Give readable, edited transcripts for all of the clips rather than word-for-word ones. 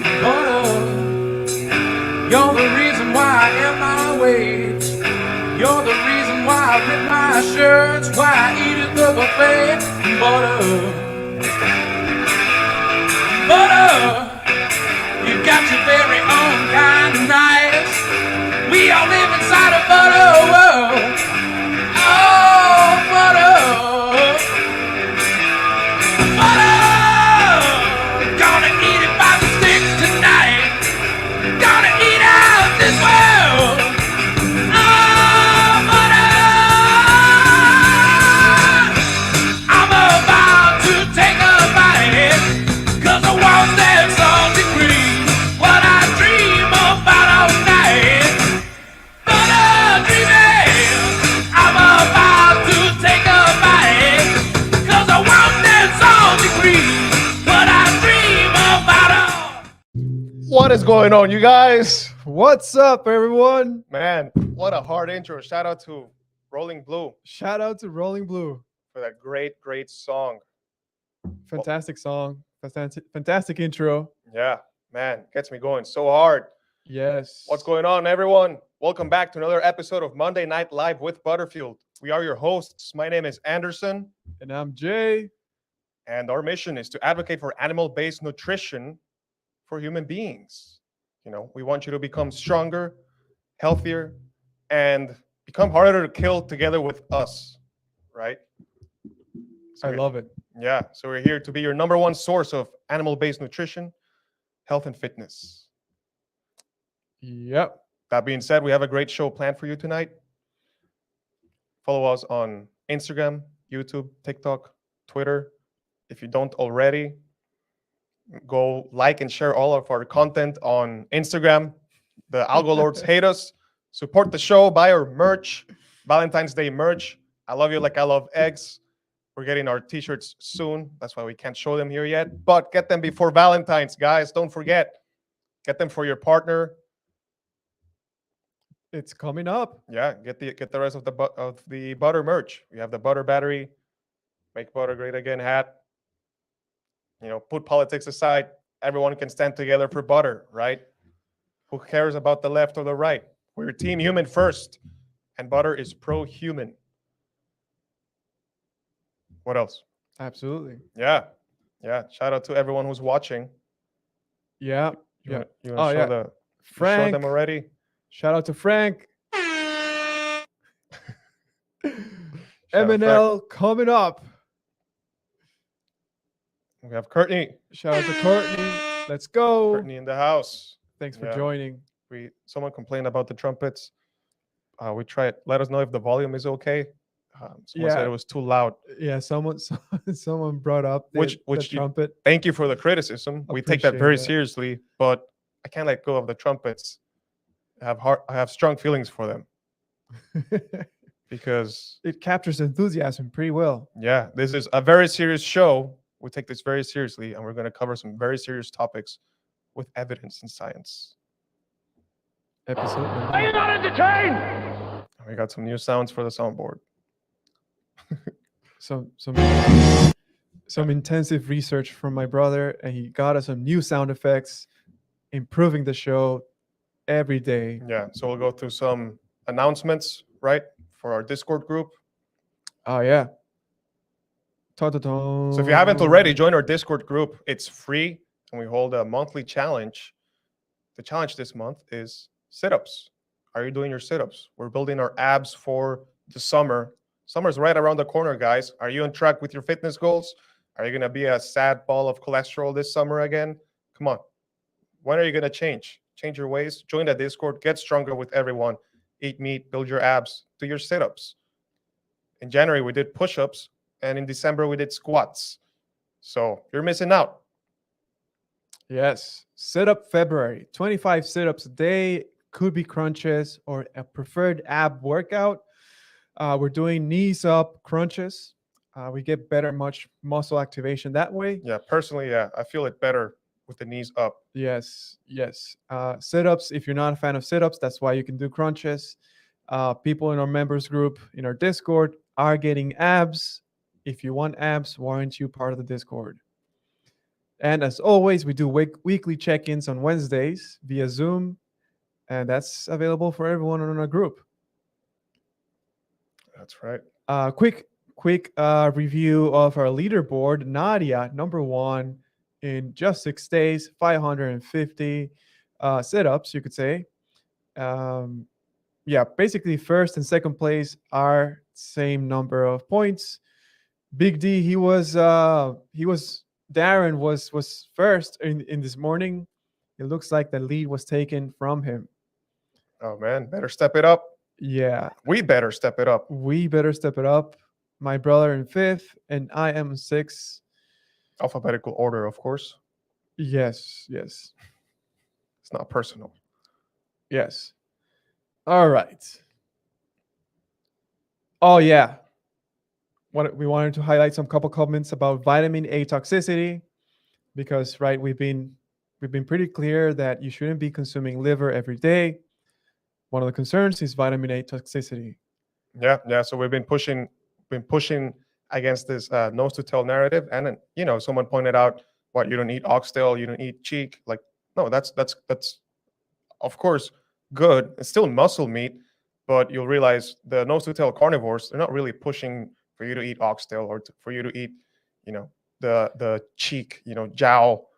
Butter, you're the reason why I am my weight. You're the reason why I rip my shirts, why I eat at the buffet. Butter, you got your very own kind of nice. We all live inside a butter world. Oh, butter, butter, gonna eat it by the stick tonight. Gonna eat out this world. Oh, butter, I'm about to take a bite, 'cause I want that salty cream. What I dream about all night. Butter dreaming. I'm about to take a bite, 'cause I want that salty cream. What I dream about all. What is going on, you guys? What's up, everyone? Man, what a hard intro. Shout out to Rolling Blue Shout out to Rolling Blue. for that great song. Fantastic song. Fantastic intro. Yeah, man, gets me going so hard. Yes. What's going on, everyone? Welcome back to another episode of Monday Night Live with Butterfield. We are your hosts. My name is Anderson, And I'm Jay. and our mission is to advocate for animal-based nutrition for human beings. You know, we want you to become stronger, healthier, and become harder to kill together with us, right? So I we're- love it. Yeah, so we're here to be your number one source of animal-based nutrition, health, and fitness. Yep. That being said, we have a great show planned for you tonight. Follow us on Instagram, YouTube, TikTok, Twitter. If you don't already, go like and share all of our content on Instagram. The Algo Lords hate us. Support the show, buy our merch, Valentine's Day merch. I love you like I love eggs. We're getting our t-shirts soon. That's why we can't show them here yet. But get them before Valentine's, guys. Don't forget. Get them for your partner. It's coming up. Yeah, get the rest of the butter merch. We have the butter battery, make butter great again hat. You know, put politics aside. Everyone can stand together for butter, right? Who cares about the left or the right? We're team human first, and butter is pro-human. What else? Absolutely. Yeah. Shout out to everyone who's watching. Yeah. You Yeah. wanna show Oh, yeah. the you showed Frank. them already? Shout out to Frank. Shout out M&L coming up. We have Courtney. Shout out to Courtney. Let's go. Courtney in the house. Thanks for Yeah. joining. Someone complained about the trumpets. We tried. Let us know if the volume is okay. Someone said Yeah. it was too loud. Yeah, someone brought up the Which you- trumpet. Thank you for the criticism. We take that Appreciate very that. seriously, but I can't let go of the trumpets. I have strong feelings for them because It captures enthusiasm pretty well. yeah, this is a very serious show. We take this very seriously, and we're going to cover some very serious topics with evidence and science. Episode number Are you not entertained? We got some new sounds for the soundboard. some intensive research from my brother, and he got us some new sound effects, improving the show every day. Yeah, so we'll go through some announcements, right, for our Discord group. Oh yeah. So if you haven't already, join our Discord group. It's free, and we hold a monthly challenge. The challenge this month is sit-ups. Are you doing your sit-ups? We're building our abs for the summer. Summer's right around the corner, guys. Are you on track with your fitness goals? Are you going to be a sad ball of cholesterol this summer again? Come on. When are you going to change? Change your ways. Join the Discord. Get stronger with everyone. Eat meat. Build your abs. Do your sit-ups. In January, we did push-ups. And in December, we did squats. So you're missing out. Yes. Sit up February. 25 sit-ups a day. Could be crunches or a preferred ab workout. We're doing knees up crunches. We get better muscle activation that way. Yeah, personally, yeah, I feel it better with the knees up. Yes. Sit-ups. If you're not a fan of sit-ups, that's why you can do crunches. People in our members group in our Discord are getting abs. If you want abs, why aren't you part of the Discord? And as always, we do weekly check-ins on Wednesdays via Zoom, and that's available for everyone on our group. That's right. Quick review of our leaderboard. Nadia, number one in just 6 days, 550 sit-ups, you could say. Yeah, basically first and second place are same number of points. Big D, he was Darren was first in this morning. It looks like the lead was taken from him. Oh man, better step it up. Yeah, We better step it up. we better step it up. My brother in fifth, and I am in sixth. Alphabetical order, of course. Yes. It's not personal. Yes. All right. Oh yeah. We wanted to highlight some couple comments about vitamin A toxicity, because right, we've been pretty clear that you shouldn't be consuming liver every day. One of the concerns is vitamin A toxicity. Yeah. So we've been pushing against this nose to tail narrative, and then someone pointed out, what, you don't eat oxtail, you don't eat cheek. Like, no, that's of course good. It's still muscle meat, but you'll realize the nose to tail carnivores, they're not really pushing for you to eat oxtail or for you to eat, the cheek, jowl.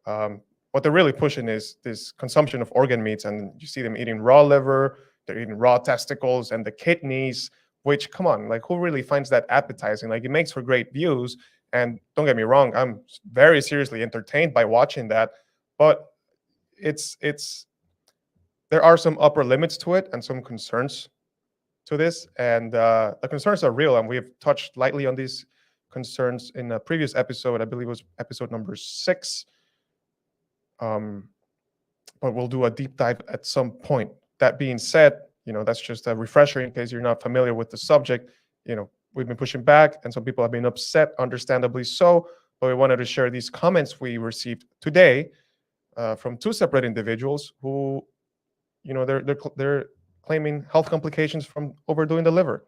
What they're really pushing is this consumption of organ meats, and you see them eating raw liver, they're eating raw testicles and the kidneys. Which, come on, like, who really finds that appetizing? Like, it makes for great views, and don't get me wrong, I'm very seriously entertained by watching that, but it's there are some upper limits to it and some concerns to this, and the concerns are real, and we've touched lightly on these concerns in a previous episode. I believe it was episode number 6. But we'll do a deep dive at some point. That being said, that's just a refresher in case you're not familiar with the subject. We've been pushing back, and some people have been upset, understandably so. But we wanted to share these comments we received today from 2 separate individuals who, they're claiming health complications from overdoing the liver.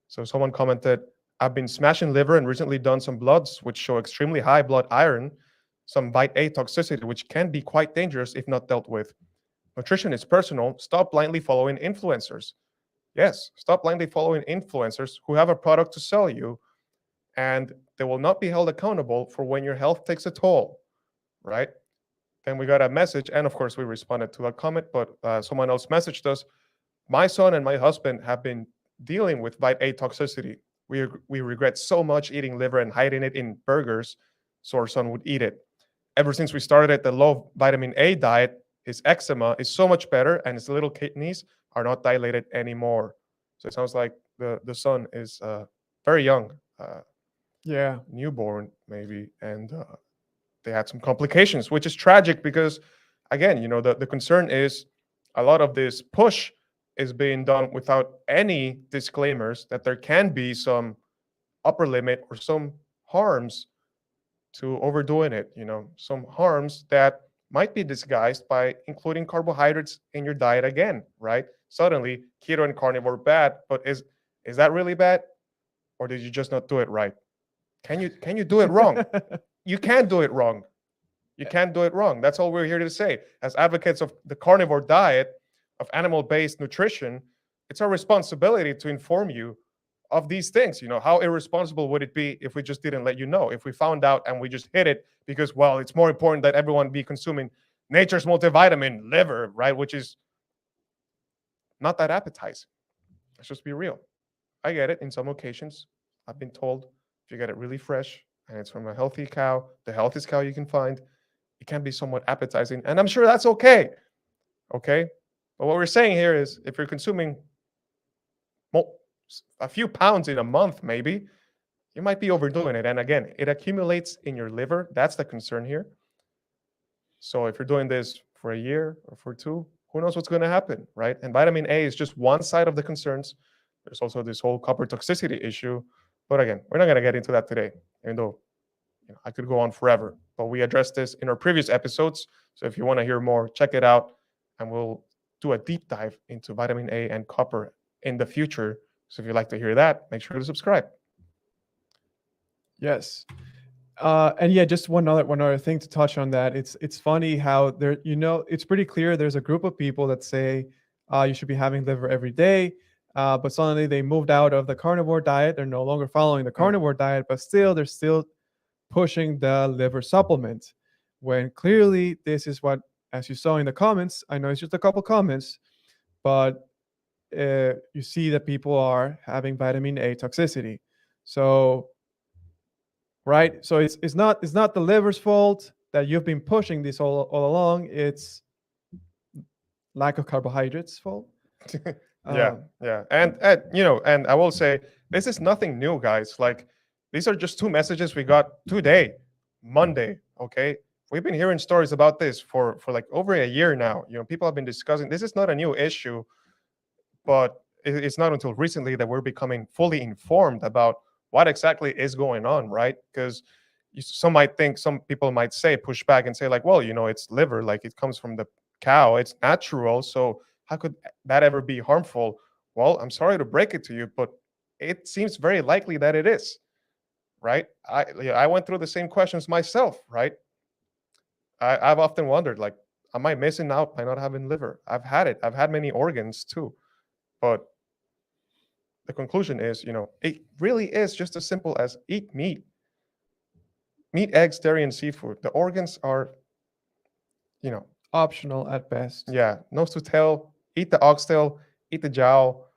So someone commented, "I've been smashing liver and recently done some bloods which show extremely high blood iron, some vit A toxicity, which can be quite dangerous if not dealt with. Nutrition is personal. Stop blindly following influencers." Yes, stop blindly following influencers who have a product to sell you, and they will not be held accountable for when your health takes a toll, right? Then we got a message, and of course we responded to a comment, but someone else messaged us, "My son and my husband have been dealing with vit A toxicity. We regret so much eating liver and hiding it in burgers so our son would eat it. Ever since we started the low vitamin A diet, his eczema is so much better and his little kidneys are not dilated anymore." So it sounds like the son is very young, Yeah. newborn maybe, and they had some complications, which is tragic because, again, the concern is a lot of this push is being done without any disclaimers that there can be some upper limit or some harms to overdoing it, some harms that might be disguised by including carbohydrates in your diet again, right? Suddenly, keto and carnivore bad, but is that really bad? Or did you just not do it right? Can you do it wrong? You can't do it wrong. You can't do it wrong. That's all we're here to say. As advocates of the carnivore diet, of animal-based nutrition, it's our responsibility to inform you of these things. How irresponsible would it be if we just didn't let you know? If we found out and we just hid it because, well, it's more important that everyone be consuming nature's multivitamin liver, right? Which is not that appetizing. Let's just be real. I get it. In some occasions, I've been told if you get it really fresh and it's from a healthy cow, the healthiest cow you can find, it can be somewhat appetizing. And I'm sure that's okay. Okay. But what we're saying here is if you're consuming a few pounds in a month, maybe, you might be overdoing it. And again, it accumulates in your liver. That's the concern here. So if you're doing this for a year or for 2, who knows what's going to happen, right? And vitamin A is just one side of the concerns. There's also this whole copper toxicity issue. But again, we're not going to get into that today, even though I could go on forever. But we addressed this in our previous episodes. So if you want to hear more, check it out. And we'll do a deep dive into vitamin A and copper in the future. So if you'd like to hear that, make sure to subscribe. Yes. And yeah, just one other thing to touch on that. It's funny how there, it's pretty clear there's a group of people that say you should be having liver every day, but suddenly they moved out of the carnivore diet. They're no longer following the carnivore diet, but still they're still pushing the liver supplement. When clearly this is what, as you saw in the comments, I know it's just a couple comments, but you see that people are having vitamin A toxicity. So right, so it's not the liver's fault that you've been pushing this all along. It's lack of carbohydrates fault. Yeah, yeah, and and I will say this is nothing new, guys. Like these are just two messages we got today, Monday. Okay, we've been hearing stories about this for like over a year now. People have been discussing. This is not a new issue, but it's not until recently that we're becoming fully informed about what exactly is going on, right? Because some people might say, push back and say, like, well, it's liver, like it comes from the cow, it's natural, so how could that ever be harmful? Well, I'm sorry to break it to you, but it seems very likely that it is, right? I went through the same questions myself, right? I've often wondered, like, am I missing out by not having liver? I've had it. I've had many organs too. But the conclusion is, it really is just as simple as eat meat, eggs, dairy, and seafood. The organs are, Optional at best. yeah, nose to tail, eat the oxtail, eat the jowl.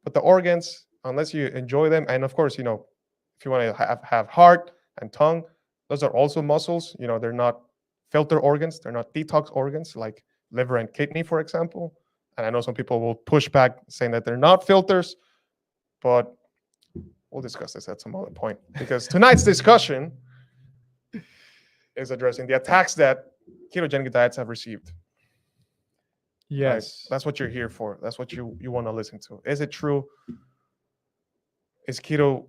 But the organs, unless you enjoy them, and of course, if you want to have heart and tongue, those are also muscles. They're not filter organs. They're not detox organs like liver and kidney, for example. And I know some people will push back saying that they're not filters, but we'll discuss this at some other point because tonight's discussion is addressing the attacks that ketogenic diets have received. Right? Yes. That's what you're here for. That's what you want to listen to. Is it true? Is keto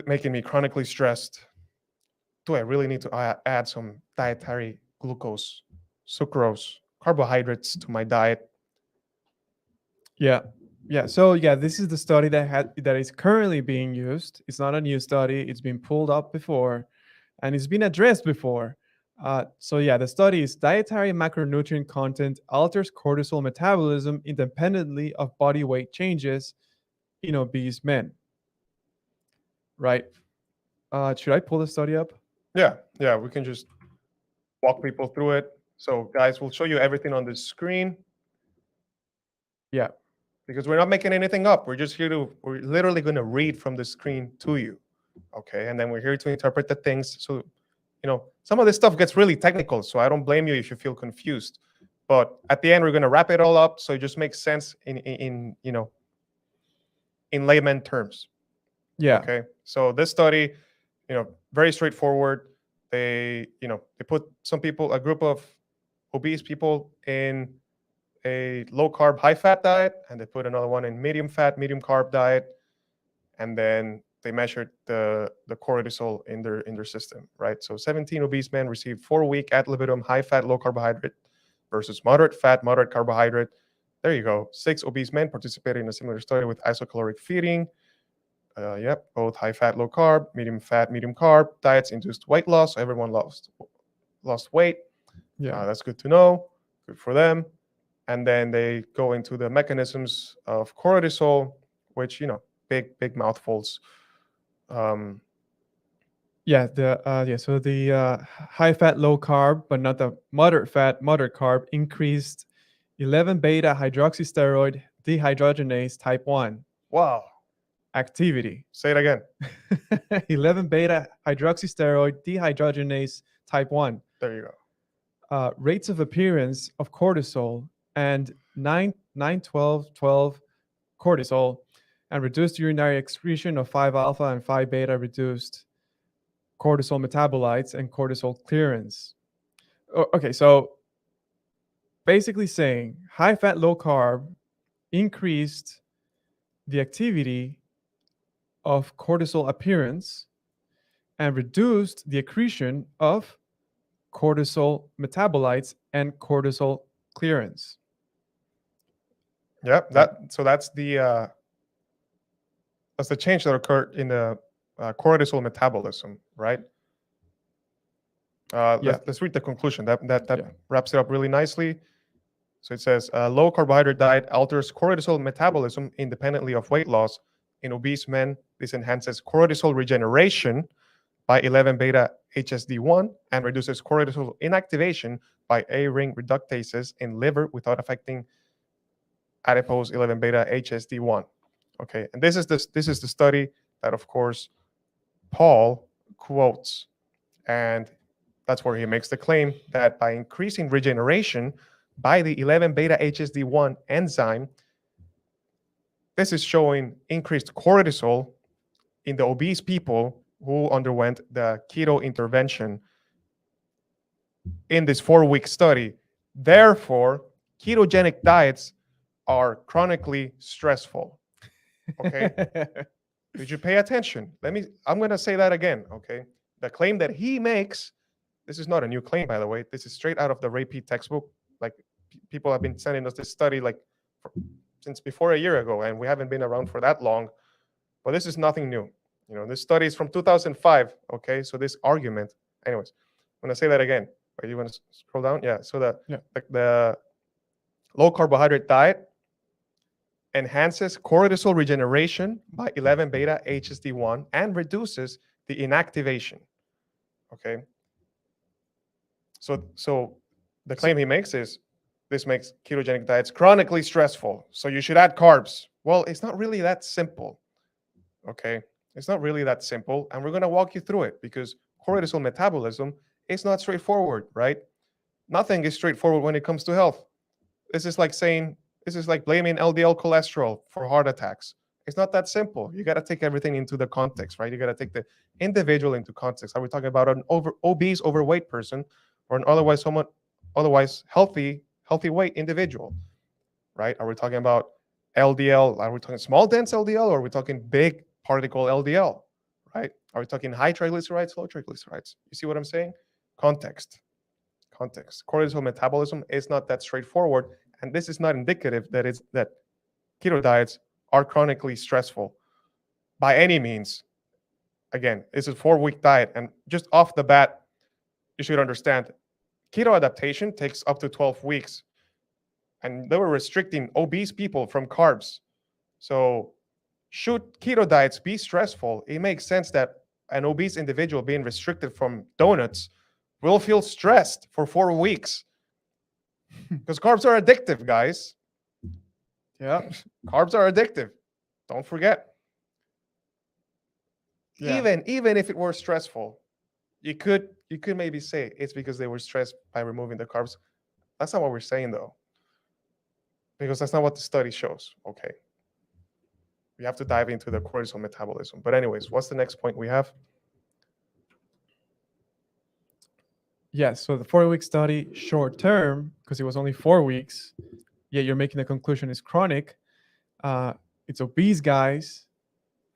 making me chronically stressed? Do I really need to add some dietary glucose, sucrose, carbohydrates to my diet? Yeah. Yeah. So yeah, this is the study that is currently being used. It's not a new study. It's been pulled up before, and it's been addressed before. So yeah, the study is dietary macronutrient content alters cortisol metabolism independently of body weight changes in obese men. Right. Should I pull the study up? Yeah, we can just walk people through it. So guys, we'll show you everything on the screen. Yeah. Because we're not making anything up. We're literally going to read from the screen to you. Okay. And then we're here to interpret the things. So, some of this stuff gets really technical. So I don't blame you if you feel confused. But at the end, we're going to wrap it all up. So it just makes sense in layman terms. Yeah. Okay. So this study, very straightforward. They put a group of obese people in a low carb, high fat diet, and they put another one in medium fat, medium carb diet, and then they measured the cortisol in their system, right? So 17 obese men received 4-week ad libitum high fat, low carbohydrate versus moderate fat, moderate carbohydrate. There you go. 6 obese men participated in a similar study with isocaloric feeding. Both high fat, low carb, medium fat, medium carb diets induced weight loss. So everyone lost weight. Yeah. That's good to know. Good for them. And then they go into the mechanisms of cortisol, which, big mouthfuls. So the high fat, low carb, but not the moderate fat, moderate carb increased 11 beta hydroxysteroid dehydrogenase type 1 Wow. activity. Say it again. 11 beta hydroxysteroid dehydrogenase type 1. There you go. Rates of appearance of cortisol and 9-12-12 cortisol and reduced urinary excretion of 5-alpha and 5-beta reduced cortisol metabolites and cortisol clearance. Okay, so basically saying high fat, low carb increased the activity of cortisol appearance and reduced the accretion of cortisol metabolites and cortisol clearance. Yeah, that's the change that occurred in the cortisol metabolism, right? Let's read the conclusion. That Yeah. wraps it up really nicely. So it says, low carbohydrate diet alters cortisol metabolism independently of weight loss. In obese men, this enhances cortisol regeneration by 11 beta HSD1 and reduces cortisol inactivation by A ring reductases in liver without affecting adipose 11 beta HSD1. Okay, and this is the study that, of course, Paul quotes, and that's where he makes the claim that by increasing regeneration by the 11 beta HSD1 enzyme, this is showing increased cortisol in the obese people who underwent the keto intervention in this 4-week study. Therefore, ketogenic diets are chronically stressful. Okay? Did you pay attention? I'm going to say that again, okay? The claim that he makes, this is not a new claim, by the way. This is straight out of the Ray textbook. Like, people have been sending us this study since before a year ago, and we haven't been around for that long. But this is nothing new. You know, this study is from 2005, okay? So this argument, anyways, I'm going to say that again. Wait, you want to scroll down? Yeah, so the low carbohydrate diet enhances cortisol regeneration by 11 beta HSD1 and reduces the inactivation. Okay. So the claim he makes is this makes ketogenic diets chronically stressful. So you should add carbs. Well, it's not really that simple. Okay. It's not really that simple. And we're going to walk you through it because cortisol metabolism is not straightforward, right? Nothing is straightforward when it comes to health. This is like blaming LDL cholesterol for heart attacks. It's not that simple. You got to take everything into the context, right? You got to take the individual into context. Are we talking about an obese, overweight person or an otherwise healthy weight individual, right? Are we talking about LDL? Are we talking small dense LDL or are we talking big particle LDL, right? Are we talking high triglycerides, low triglycerides? You see what I'm saying? Context. Cortisol metabolism is not that straightforward, and this is not indicative that keto diets are chronically stressful by any means. Again, it's a 4-week diet, and just off the bat, you should understand keto adaptation takes up to 12 weeks, and they were restricting obese people from carbs. So, should keto diets be stressful, it makes sense that an obese individual being restricted from donuts will feel stressed for 4 weeks because carbs are addictive, guys. Yeah. Carbs are addictive. Don't forget. Yeah. Even if it were stressful, you could maybe say it's because they were stressed by removing the carbs. That's not what we're saying, though, because that's not what the study shows. Okay. We have to dive into the cortisol metabolism. But anyways, what's the next point we have? Yes. So the 4-week study, short term, because it was only 4 weeks, yet you're making the conclusion is chronic. It's obese guys.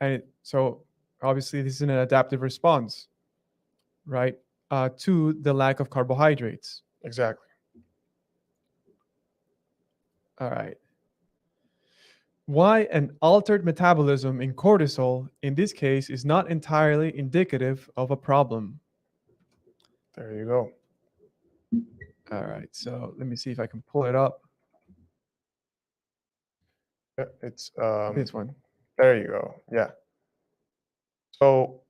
And so obviously this is an adaptive response, right, to the lack of carbohydrates. Exactly. All right. Why an altered metabolism in cortisol, in this case, is not entirely indicative of a problem. There you go. All right. So let me see if I can pull it up. Yeah, it's This one. there you go. Yeah. So,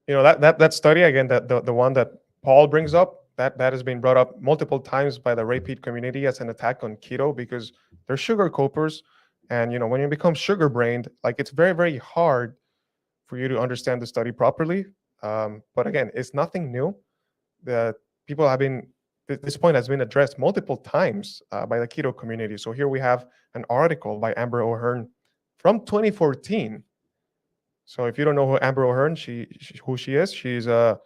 that study again, that the one that Paul brings up, that has been brought up multiple times by the repeat community as an attack on keto because they're sugar copers, and when you become sugar brained, like it's very, very hard for you to understand the study properly. But again, it's nothing new. The people have been this point has been addressed multiple times by the keto community. So here we have an article by Amber O'Hearn from 2014. So if you don't know who Amber O'Hearn, who she is, she's a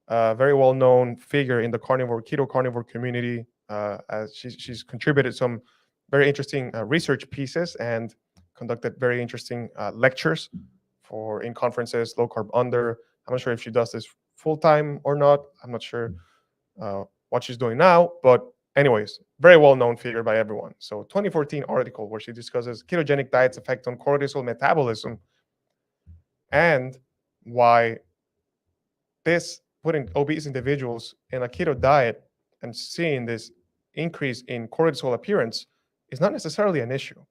very well-known figure in the keto carnivore community. As she's contributed some very interesting research pieces and conducted very interesting lectures in conferences, low carb under. I'm not sure if she does this full time or not. I'm not sure what she's doing now, but anyways, very well-known figure by everyone. So 2014 article where she discusses ketogenic diet's effect on cortisol metabolism and why this putting obese individuals in a keto diet and seeing this increase in cortisol appearance is not necessarily an issue.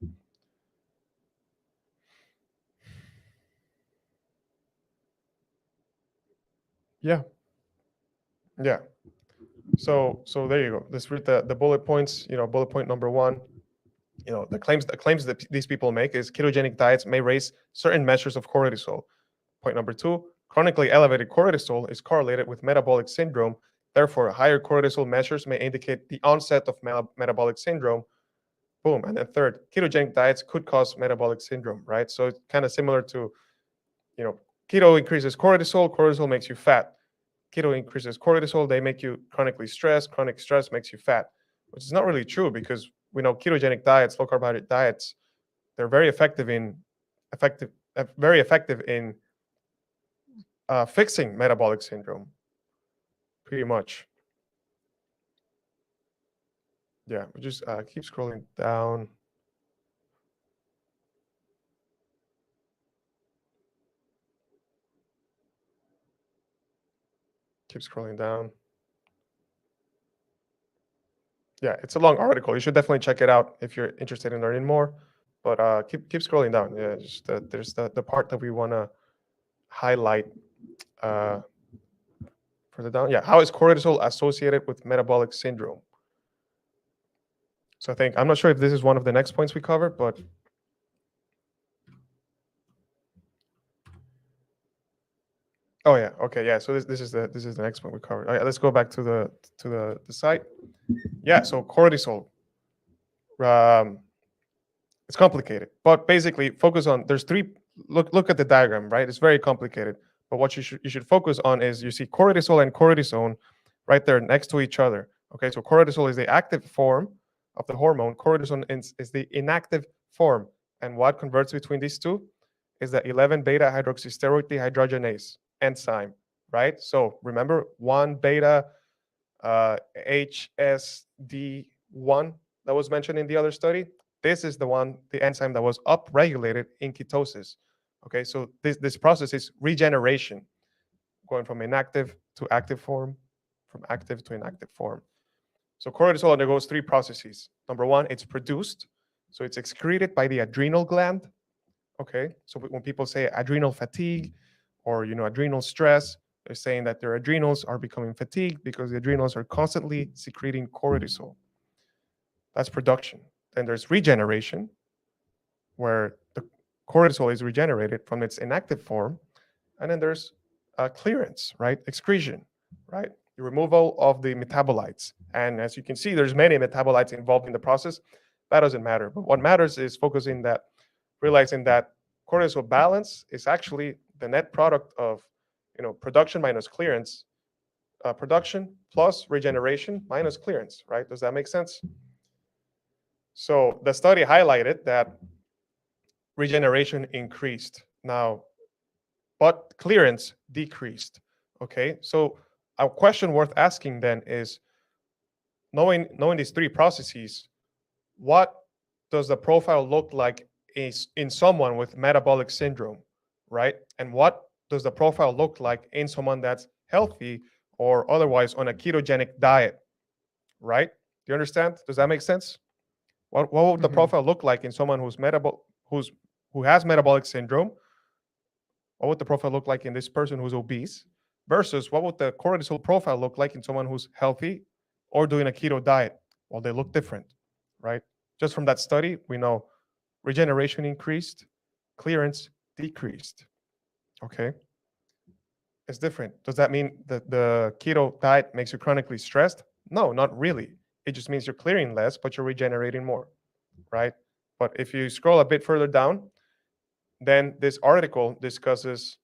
Yeah. Yeah. So there you go. Let's read the bullet points. Bullet point number 1. The claims that these people make is ketogenic diets may raise certain measures of cortisol. Point number 2, chronically elevated cortisol is correlated with metabolic syndrome. Therefore, higher cortisol measures may indicate the onset of metabolic syndrome. Boom. And then third, ketogenic diets could cause metabolic syndrome, right? So it's kind of similar to, keto increases cortisol, cortisol makes you fat. Keto increases cortisol, they make you chronically stressed, chronic stress makes you fat, which is not really true because we know ketogenic diets, low carbohydrate diets, they're very effective in fixing metabolic syndrome, pretty much. Yeah, we just keep scrolling down. Keep scrolling down. Yeah, it's a long article. You should definitely check it out if you're interested in learning more. But keep scrolling down. Yeah, just there's the part that we want to highlight further down. Yeah, how is cortisol associated with metabolic syndrome? So I'm not sure if this is one of the next points we cover, but oh yeah, okay, yeah. So this is the next point we covered. All right, let's go back to the site. Yeah, so cortisol. It's complicated, but basically focus on. There's 3. Look at the diagram, right? It's very complicated, but what you should focus on is you see cortisol and cortisone right there next to each other. Okay, so cortisol is the active form of the hormone. Cortisone is the inactive form, and what converts between these two is the 11 beta hydroxysteroid dehydrogenase enzyme, right? So remember 1 beta HSD1 that was mentioned in the other study. This is the enzyme that was upregulated in ketosis. Okay, so this process is regeneration, going from inactive to active form, from active to inactive form. So cortisol undergoes 3 processes. Number 1, it's produced. So it's excreted by the adrenal gland. Okay, so when people say adrenal fatigue or adrenal stress, they're saying that their adrenals are becoming fatigued because the adrenals are constantly secreting cortisol. That's production. Then there's regeneration, where the cortisol is regenerated from its inactive form. And then there's clearance, right? Excretion, right? The removal of the metabolites. And as you can see, there's many metabolites involved in the process. That doesn't matter. But what matters is realizing that cortisol balance is actually the net product of production minus clearance, production plus regeneration minus clearance, right? Does that make sense? So the study highlighted that regeneration increased now, but clearance decreased. Okay, so a question worth asking then is, knowing these 3 processes, what does the profile look like in someone with metabolic syndrome, right? And what does the profile look like in someone that's healthy or otherwise on a ketogenic diet, right? Do you understand? Does that make sense? What would the profile look like in someone who has metabolic syndrome? What would the profile look like in this person who's obese versus what would the cortisol profile look like in someone who's healthy or doing a keto diet? Well, they look different, right? Just from that study, we know regeneration increased, clearance decreased. Okay, it's different. Does that mean that the keto diet makes you chronically stressed? No, not really. It just means you're clearing less, but you're regenerating more, right? But if you scroll a bit further down, then this article discusses,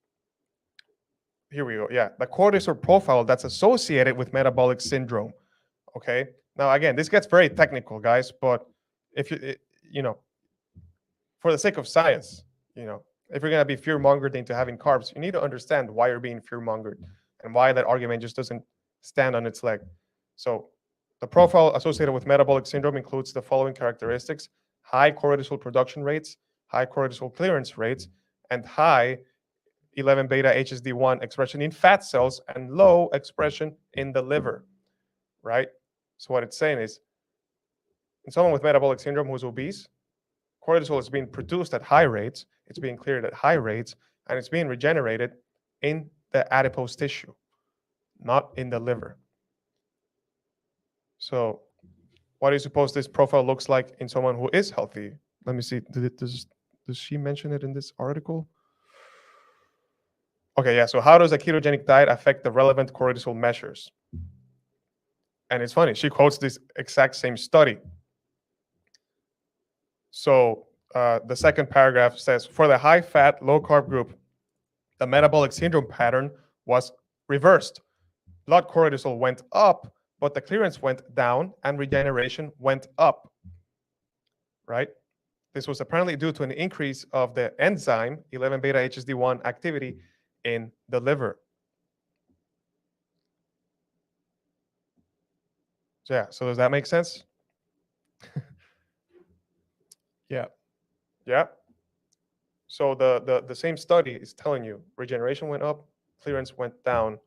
here we go, yeah, the cortisol profile that's associated with metabolic syndrome. Okay, now again, this gets very technical, guys, but if for the sake of science, if you're going to be fear-mongered into having carbs, you need to understand why you're being fear-mongered and why that argument just doesn't stand on its leg. So the profile associated with metabolic syndrome includes the following characteristics: high cortisol production rates, high cortisol clearance rates, and high 11 beta HSD1 expression in fat cells and low expression in the liver, right? So what it's saying is, in someone with metabolic syndrome who's obese, cortisol is being produced at high rates, it's being cleared at high rates, and it's being regenerated in the adipose tissue, not in the liver. So what do you suppose this profile looks like in someone who is healthy? Let me see. Does she mention it in this article? Okay, yeah. So how does a ketogenic diet affect the relevant cortisol measures? And it's funny, she quotes this exact same study. So the second paragraph says, for the high-fat, low-carb group, the metabolic syndrome pattern was reversed. Blood cortisol went up, but the clearance went down and regeneration went up, right? This was apparently due to an increase of the enzyme 11-beta HSD1 activity in the liver. So yeah, so does that make sense? Yeah. Yeah. So the same study is telling you regeneration went up, clearance went down,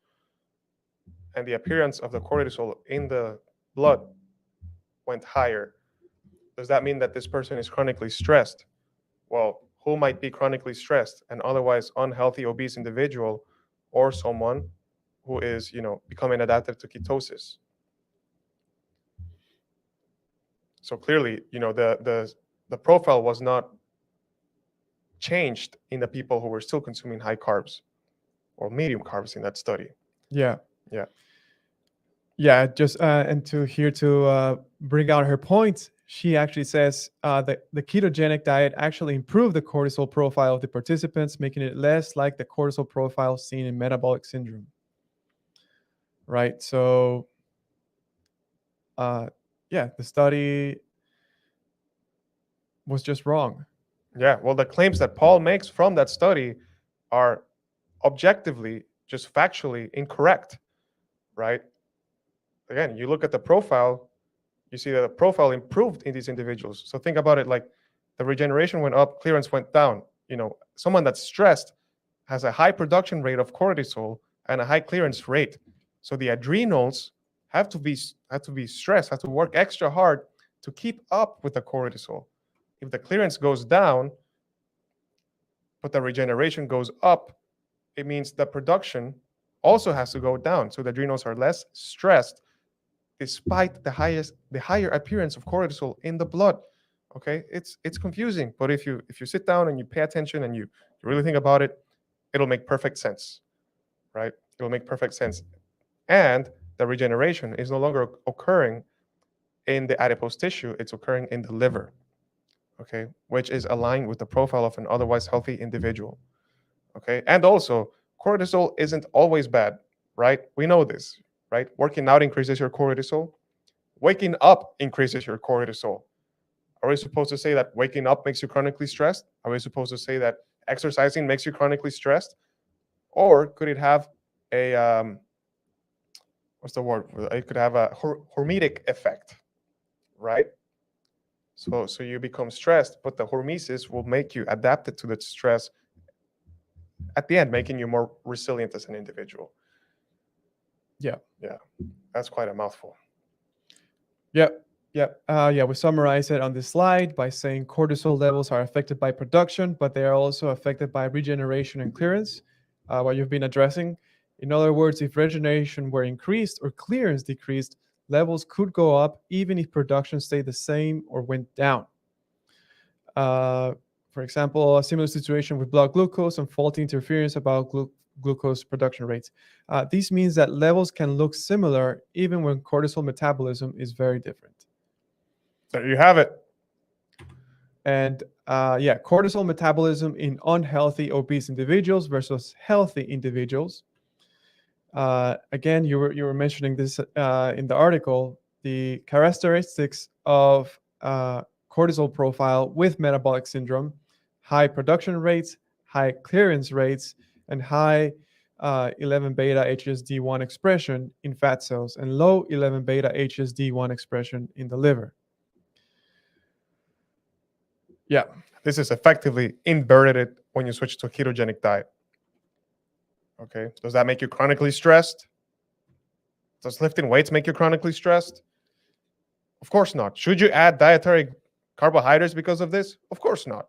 and the appearance of the cortisol in the blood went higher. Does that mean that this person is chronically stressed? Well, who might be chronically stressed? An otherwise unhealthy, obese individual, or someone who is, becoming adapted to ketosis. So clearly, the profile was not changed in the people who were still consuming high carbs or medium carbs in that study. Yeah. Yeah. Yeah, just and to bring out her point, she actually says that the ketogenic diet actually improved the cortisol profile of the participants, making it less like the cortisol profile seen in metabolic syndrome. Right. So, yeah, the study was just wrong. Yeah. Well, the claims that Paul makes from that study are objectively, just factually incorrect, right? Again, you look at the profile, you see that the profile improved in these individuals. So think about it like the regeneration went up, clearance went down. Someone that's stressed has a high production rate of cortisol and a high clearance rate. So the adrenals have to be stressed, have to work extra hard to keep up with the cortisol. If the clearance goes down, but the regeneration goes up, it means the production also has to go down. So the adrenals are less stressed despite the higher appearance of cortisol in the blood. Okay, it's confusing, but if you sit down and you pay attention and you really think about it, it'll make perfect sense, right? It'll make perfect sense. And the regeneration is no longer occurring in the adipose tissue, it's occurring in the liver, okay, which is aligned with the profile of an otherwise healthy individual, okay? And also, cortisol isn't always bad, right? We know this, right? Working out increases your cortisol. Waking up increases your cortisol. Are we supposed to say that waking up makes you chronically stressed? Are we supposed to say that exercising makes you chronically stressed? Or could it have a, what's the word? It could have a hormetic effect, right? So you become stressed, but the hormesis will make you adapted to the stress at the end, making you more resilient as an individual. Yeah. Yeah. That's quite a mouthful. Yep. Yep. Yeah, we summarize it on this slide by saying cortisol levels are affected by production, but they are also affected by regeneration and clearance, what you've been addressing. In other words, if regeneration were increased or clearance decreased, levels could go up even if production stayed the same or went down. For example, a similar situation with blood glucose and faulty interference about glucose production rates. This means that levels can look similar even when cortisol metabolism is very different. There you have it. And yeah, cortisol metabolism in unhealthy obese individuals versus healthy individuals. Again, you were mentioning this in the article. The characteristics of cortisol profile with metabolic syndrome: high production rates, high clearance rates, and high 11-beta HSD1 expression in fat cells, and low 11-beta HSD1 expression in the liver. Yeah. This is effectively inverted when you switch to a ketogenic diet. Okay. Does that make you chronically stressed? Does lifting weights make you chronically stressed? Of course not. Should you add dietary carbohydrates because of this? Of course not.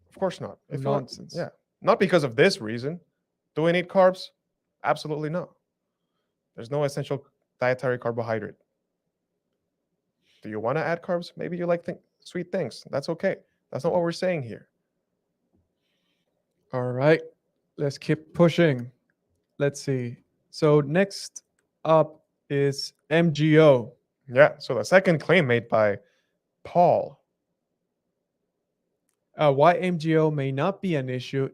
Of course not. If you want- Nonsense. yeah. Not because of this reason. Do we need carbs? Absolutely no. There's no essential dietary carbohydrate. Do you want to add carbs? Maybe you like sweet things. That's okay. That's not what we're saying here. All right. Let's keep pushing. Let's see. So next up is MGO. Yeah. So the second claim made by Paul. Why MGO may not be an issue.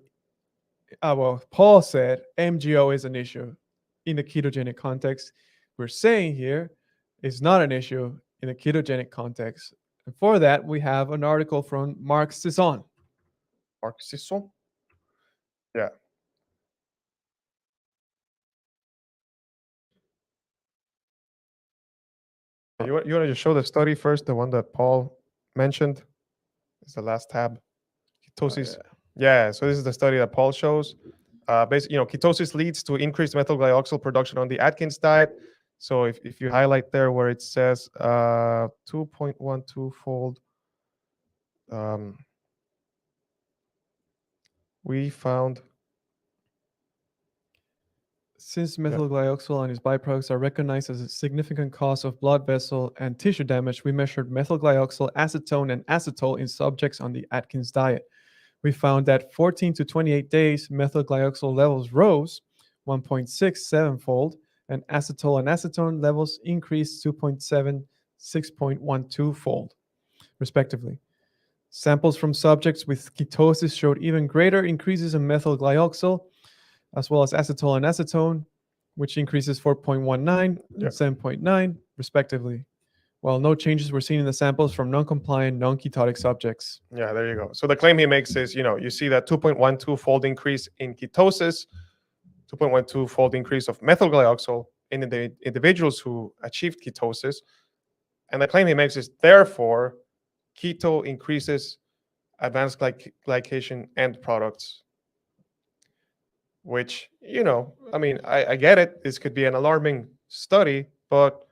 Well, Paul said MGO is an issue in the ketogenic context. We're saying here is not an issue in the ketogenic context. And for that, we have an article from Mark Sisson. Mark Sisson? Yeah. You want to just show the study first, the one that Paul mentioned? It's the last tab. Ketosis. Yeah, so this is the study that Paul shows. Basically, ketosis leads to increased methylglyoxal production on the Atkins diet. So if you highlight there where it says 2.12 fold, we found. Since methylglyoxal and its byproducts are recognized as a significant cause of blood vessel and tissue damage, we measured methylglyoxal, acetone, and acetol in subjects on the Atkins diet. We found that 14 to 28 days, methylglyoxal levels rose 1.67-fold, and acetol and acetone levels increased 2.7, 6.12-fold, respectively. Samples from subjects with ketosis showed even greater increases in methylglyoxal, as well as acetol and acetone, which increases 4.19 and 7.9, respectively, while no changes were seen in the samples from non-compliant, non-ketotic subjects. Yeah, there you go. So the claim he makes is, you see that 2.12-fold increase in ketosis, 2.12-fold increase of methylglyoxal in the individuals who achieved ketosis. And the claim he makes is, therefore, keto increases advanced glycation end products, which, I get it. This could be an alarming study, but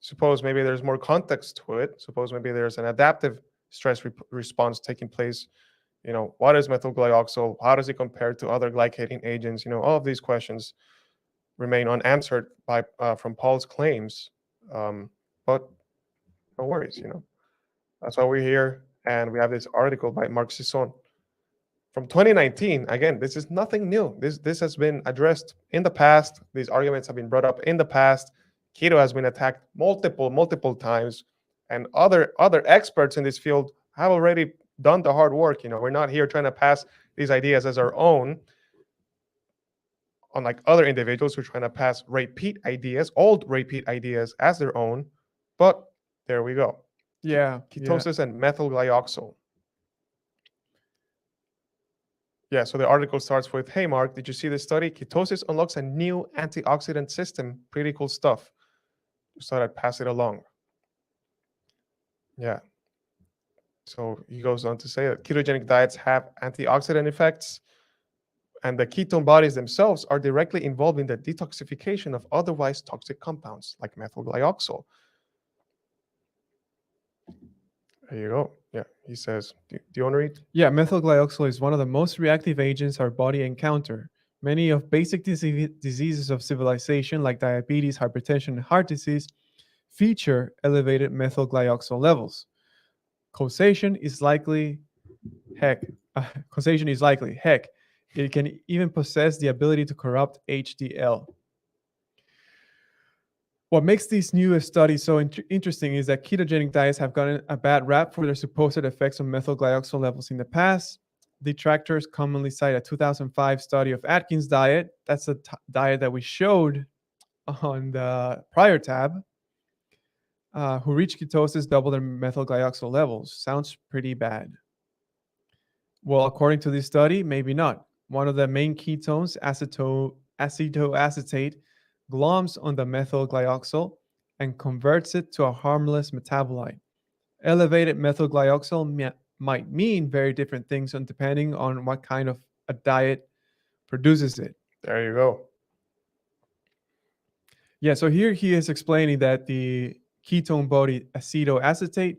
suppose maybe there's more context to it. Suppose maybe there's an adaptive stress response taking place. What is methylglyoxal? How does it compare to other glycating agents? All of these questions remain unanswered from Paul's claims. But no worries, That's why we're here. And we have this article by Mark Sisson from 2019. Again, this is nothing new. This has been addressed in the past. These arguments have been brought up in the past. Keto has been attacked multiple times, and other experts in this field have already done the hard work. We're not here trying to pass these ideas as our own, unlike other individuals who are trying to pass old repeat ideas as their own. But there we go. Yeah. Ketosis and methylglyoxal. Yeah, so the article starts with, hey, Mark, did you see this study? Ketosis unlocks a new antioxidant system. Pretty cool stuff. Just thought I'd pass it along. Yeah. So he goes on to say that ketogenic diets have antioxidant effects, and the ketone bodies themselves are directly involved in the detoxification of otherwise toxic compounds like methylglyoxal. There you go. Yeah, he says, do you want to read? Yeah, methylglyoxal is one of the most reactive agents our body encounter. Many of basic diseases of civilization like diabetes, hypertension, and heart disease feature elevated methylglyoxal levels. Causation is likely. Heck, it can even possess the ability to corrupt HDL. What makes these new studies so interesting is that ketogenic diets have gotten a bad rap for their supposed effects on methylglyoxal levels in the past. Detractors commonly cite a 2005 study of Atkins diet. That's the diet that we showed on the prior tab. Who reached ketosis double their methylglyoxal levels. Sounds pretty bad. Well, according to this study, maybe not. One of the main ketones, acetoacetate, gloms on the methylglyoxal and converts it to a harmless metabolite. Elevated methylglyoxal might mean very different things depending on what kind of a diet produces it. There you go. Yeah, so here he is explaining that the ketone body acetoacetate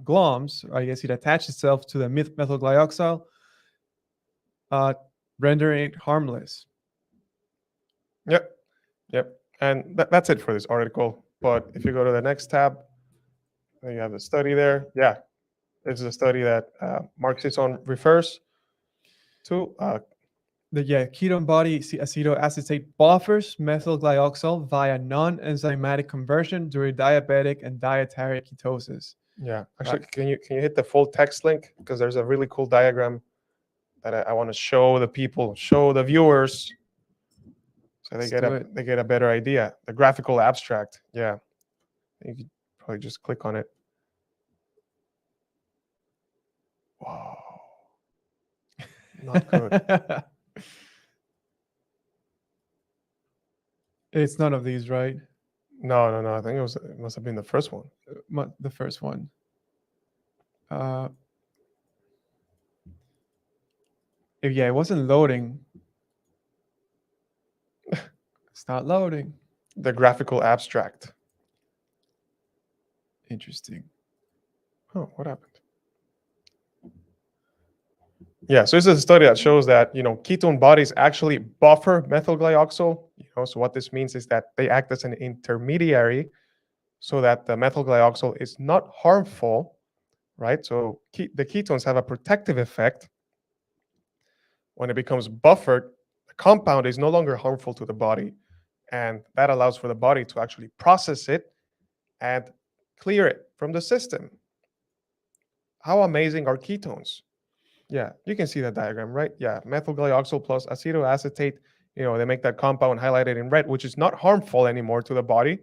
GLOMS, I guess it attaches itself to the methylglyoxal, rendering it harmless. Yep. Yep. And that's it for this article. But if you go to the next tab, you have the study there. Yeah. This is a study that Mark Sisson refers to. The ketone body acetoacetate buffers methylglyoxal via non-enzymatic conversion during diabetic and dietary ketosis. Yeah. Actually, can you hit the full text link? Because there's a really cool diagram that I want to show the people, show the viewers, so they get a better idea. The graphical abstract. Yeah. You could probably just click on it. Wow. Not good. It's none of these, right? No. I think it must have been the first one. The first one. Yeah, it wasn't loading. It's not loading. The graphical abstract. Interesting. Oh, what happened? Yeah, so this is a study that shows that ketone bodies actually buffer methylglyoxal. So what this means is that they act as an intermediary, so that the methylglyoxal is not harmful, right? So the ketones have a protective effect. When it becomes buffered, the compound is no longer harmful to the body, and that allows for the body to actually process it and clear it from the system. How amazing are ketones? Yeah, you can see that diagram, right? Yeah, methylglyoxal plus acetoacetate, they make that compound highlighted in red, which is not harmful anymore to the body,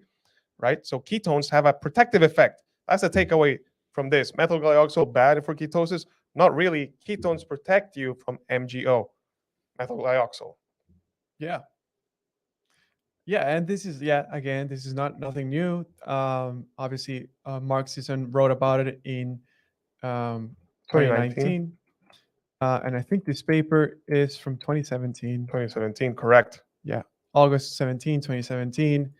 right? So ketones have a protective effect. That's the takeaway from this. Methylglyoxal, bad for ketosis? Not really. Ketones protect you from MGO, methylglyoxal. Yeah. Yeah, and this is again, this is nothing new. Obviously, Mark Sisson wrote about it in 2019. And I think this paper is from 2017. 2017, correct. Yeah, August 17, 2017.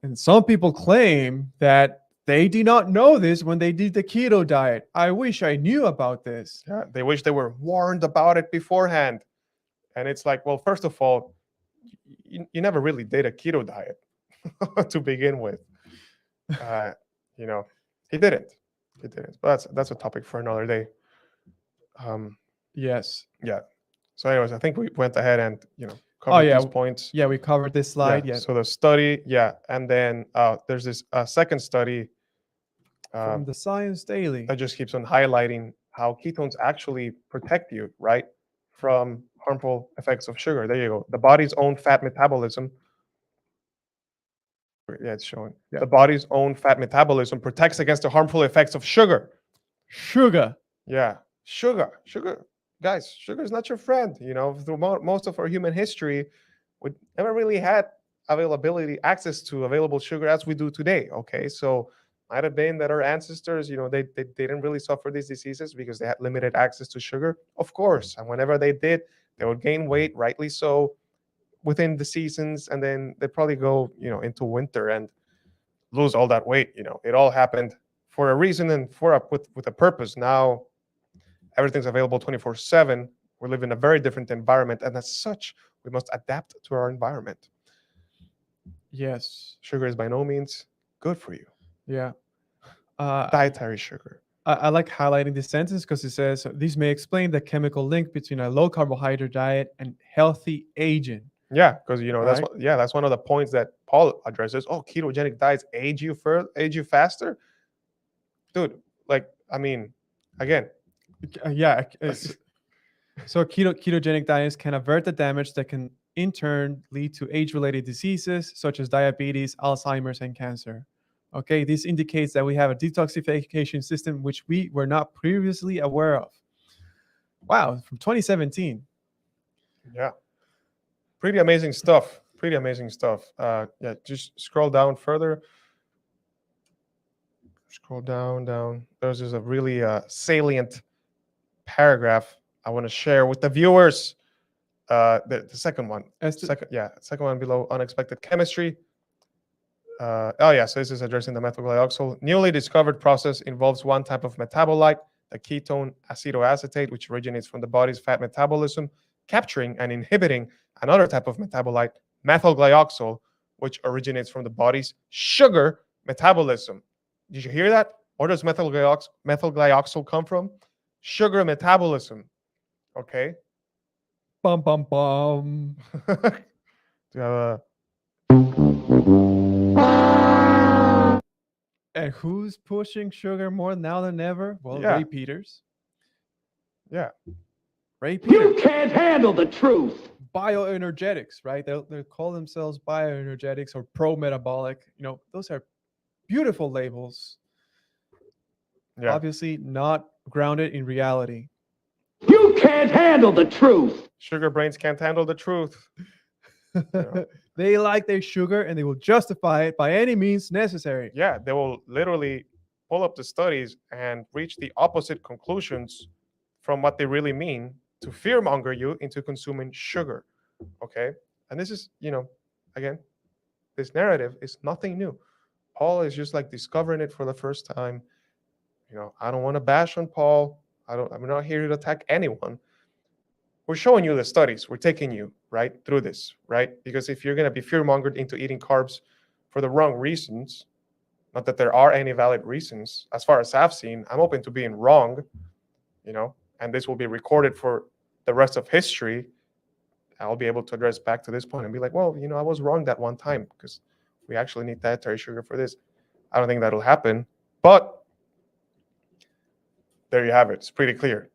And some people claim that they did not know this when they did the keto diet. I wish I knew about this. Yeah, they wish they were warned about it beforehand. And it's like, well, first of all, you never really did a keto diet to begin with. He didn't. But that's a topic for another day. Yes. Yeah. So anyways, I think we went ahead and covered these points. Yeah, we covered this slide. Yeah. So the study, and then there's this second study from the Science Daily that just keeps on highlighting how ketones actually protect you, right, from harmful effects of sugar. There you go. The body's own fat metabolism. Yeah, it's showing. Yeah. The body's own fat metabolism protects against the harmful effects of sugar. Sugar. Yeah. Sugar. Guys, sugar is not your friend. Through most of our human history, we never really had access to available sugar as we do today. Okay, so might have been that our ancestors, they didn't really suffer these diseases because they had limited access to sugar, of course. And whenever they did, they would gain weight, rightly so, within the seasons, and then they'd probably go, into winter and lose all that weight. It all happened for a reason and with a purpose. Now everything's available 24/7. We live in a very different environment, and as such, we must adapt to our environment. Yes. Sugar is by no means good for you. Yeah. Dietary sugar. I like highlighting this sentence because it says, "This may explain the chemical link between a low carbohydrate diet and healthy aging." Yeah, because that's one of the points that Paul addresses. Oh, ketogenic diets age you faster, dude. Again. So ketogenic diets can avert the damage that can in turn lead to age-related diseases such as diabetes, Alzheimer's, and cancer. Okay, this indicates that we have a detoxification system which we were not previously aware of. Wow, from 2017. Yeah, pretty amazing stuff. Just scroll down further. Scroll down. There's just a really salient paragraph I want to share with the viewers. The second one. Esti- Second one below, unexpected chemistry. Oh yeah, so this is addressing the methylglyoxal. Newly discovered process involves one type of metabolite, the ketone acetoacetate, which originates from the body's fat metabolism, capturing and inhibiting another type of metabolite, methylglyoxal, which originates from the body's sugar metabolism. Did you hear that? Where does methylglyoxal come from? Sugar metabolism. Okay. Bum bum bum. Do you have a And who's pushing sugar more now than ever? Well, Yeah. Ray Peters. yeah. Ray Peters. can't handle the truth. Bioenergetics, right? They call themselves bioenergetics or pro-metabolic. Those are beautiful labels. Yeah. Obviously not grounded in reality. You can't handle the truth. Sugar brains can't handle the truth. Yeah. They like their sugar and they will justify it by any means necessary. Yeah, they will literally pull up the studies and reach the opposite conclusions from what they really mean to fearmonger you into consuming sugar. Okay. And this is, again, this narrative is nothing new. Paul is just like discovering it for the first time. I don't want to bash on Paul. I'm not here to attack anyone. We're showing you the studies. We're taking you right through this, right? Because if you're going to be fearmongered into eating carbs for the wrong reasons, not that there are any valid reasons, as far as I've seen, I'm open to being wrong, and this will be recorded for the rest of history. I'll be able to address back to this point and be like, well, I was wrong that one time because we actually need dietary sugar for this. I don't think that'll happen, but there you have it. It's pretty clear.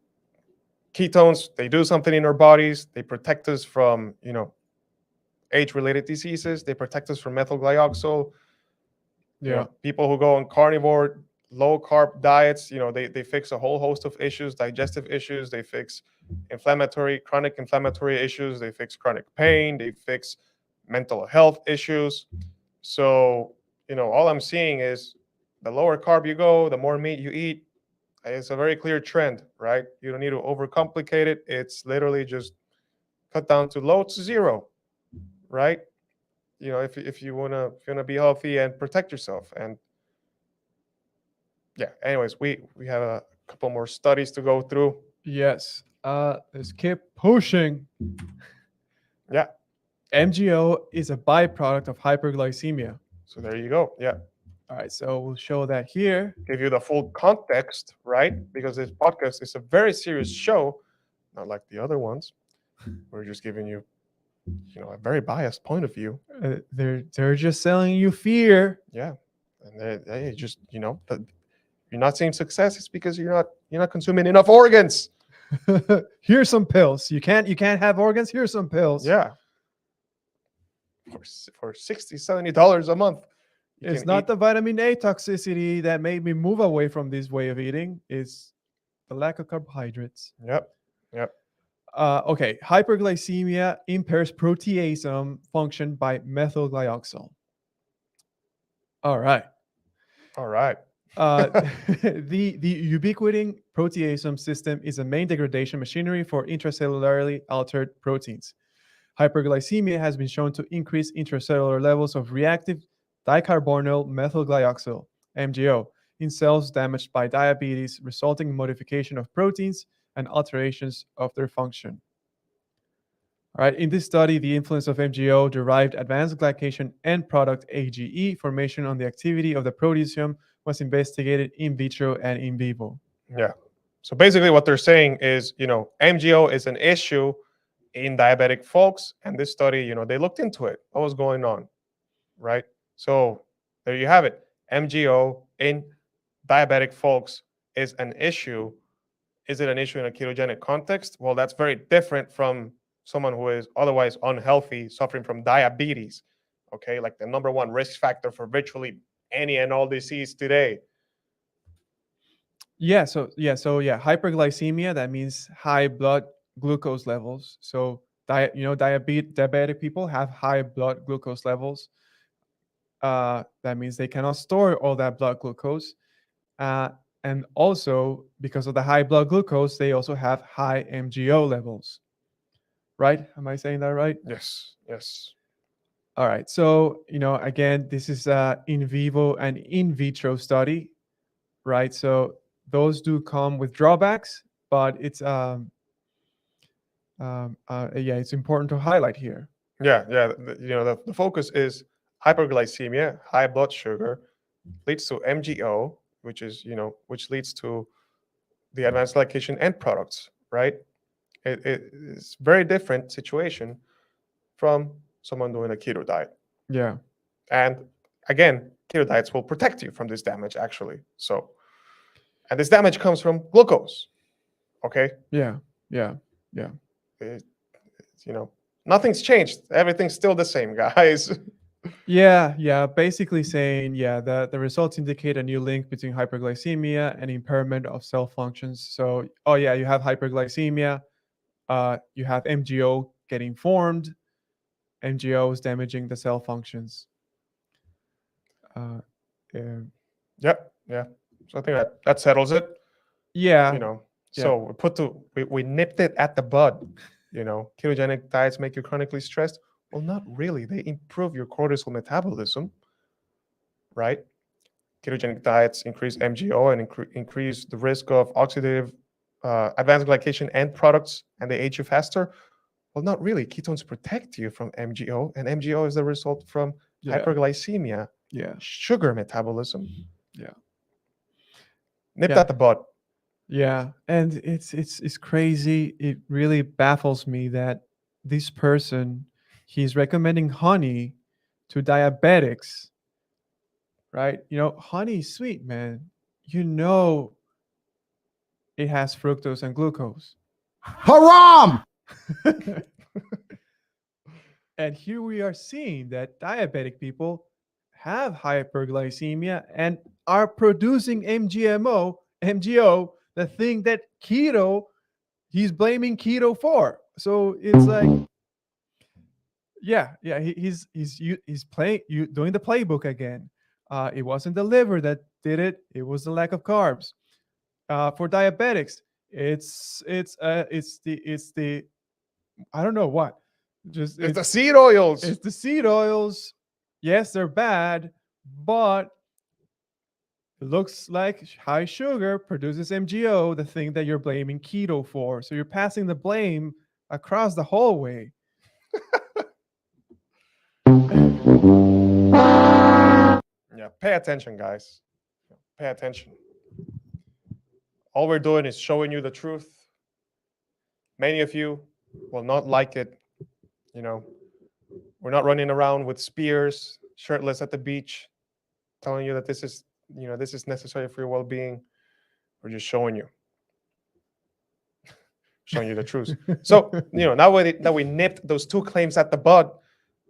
Ketones, they do something in our bodies. They protect us from, age-related diseases. They protect us from methylglyoxal. People who go on carnivore, low-carb diets, they fix a whole host of issues, digestive issues. They fix chronic inflammatory issues. They fix chronic pain. They fix mental health issues. So, all I'm seeing is the lower carb you go, the more meat you eat. It's a very clear trend, right? You don't need to overcomplicate it. It's literally just cut down to low to zero, right? If you wanna be healthy and protect yourself. And yeah, anyways, we have a couple more studies to go through. Yes. Let's keep pushing. Yeah. MGO is a byproduct of hyperglycemia. So there you go. Yeah. All right, so we'll show that here. Give you the full context, right? Because this podcast is a very serious show, not like the other ones. We're just giving you, a very biased point of view. They're just selling you fear. Yeah, and they just, but you're not seeing success. It's because you're not consuming enough organs. Here's some pills. You can't have organs. Here's some pills. Yeah, for $60-$70 a month. It's not the vitamin A toxicity that made me move away from this way of eating. It's the lack of carbohydrates. Yep. Okay. Hyperglycemia impairs proteasome function by methylglyoxal. All right. The ubiquitin proteasome system is a main degradation machinery for intracellularly altered proteins. Hyperglycemia has been shown to increase intracellular levels of reactive dicarbonyl methylglyoxal, MGO, in cells damaged by diabetes, resulting in modification of proteins and alterations of their function. All right, in this study, the influence of MGO derived advanced glycation end product AGE formation on the activity of the proteasome was investigated in vitro and in vivo. Yeah. So basically what they're saying is, MGO is an issue in diabetic folks. And this study, they looked into it. What was going on, right? So there you have it. MGO in diabetic folks is an issue. Is it an issue in a ketogenic context? Well, that's very different from someone who is otherwise unhealthy, suffering from diabetes. Okay, like the number one risk factor for virtually any and all disease today. So hyperglycemia, that means high blood glucose levels. So diabetic people have high blood glucose levels. That means they cannot store all that blood glucose. And also, because of the high blood glucose, they also have high MGO levels. right? Am I saying that right? Yes. Yes. All right. So, again, this is a in vivo and in vitro study, right? So those do come with drawbacks, but yeah, it's important to highlight here. Yeah. Yeah. The focus is hyperglycemia, high blood sugar, leads to MGO, which leads to the advanced glycation end products, right? It's very different situation from someone doing a keto diet. Yeah. And again, keto diets will protect you from this damage, actually. So, and this damage comes from glucose. Okay, Yeah. Yeah. Yeah. It- nothing's changed. Everything's still the same, guys. Yeah. Basically saying, yeah, the results indicate a new link between hyperglycemia and impairment of cell functions. So, oh yeah, you have hyperglycemia, you have MGO getting formed, MGO is damaging the cell functions. Yeah. Yep. Yeah. So I think that settles it. Yeah. So we nipped it at the bud. Ketogenic diets make you chronically stressed. Well, not really. They improve your cortisol metabolism, right? Ketogenic diets increase MGO and increase the risk of oxidative advanced glycation end products, and they age you faster. Well, not really. Ketones protect you from MGO, and MGO is the result from hyperglycemia, sugar metabolism. Yeah. Nipped at the bud. Yeah, and it's crazy. It really baffles me that this person, he's recommending honey to diabetics, right? Honey is sweet, man. It has fructose and glucose. Haram! And here we are seeing that diabetic people have hyperglycemia and are producing MGO, the thing that he's blaming keto for. So it's like, he's playing you doing the playbook again. It wasn't the liver that did it; it was the lack of carbs. For diabetics, it's the I don't know what. It's the seed oils. It's the seed oils. Yes, they're bad, but it looks like high sugar produces MGO, the thing that you're blaming keto for. So you're passing the blame across the hallway. Yeah, pay attention, guys. Pay attention. All we're doing is showing you the truth. Many of you will not like it. We're not running around with spears, shirtless at the beach, telling you that this is necessary for your well-being. We're just showing you the truth. So, now that we nipped those two claims at the bud,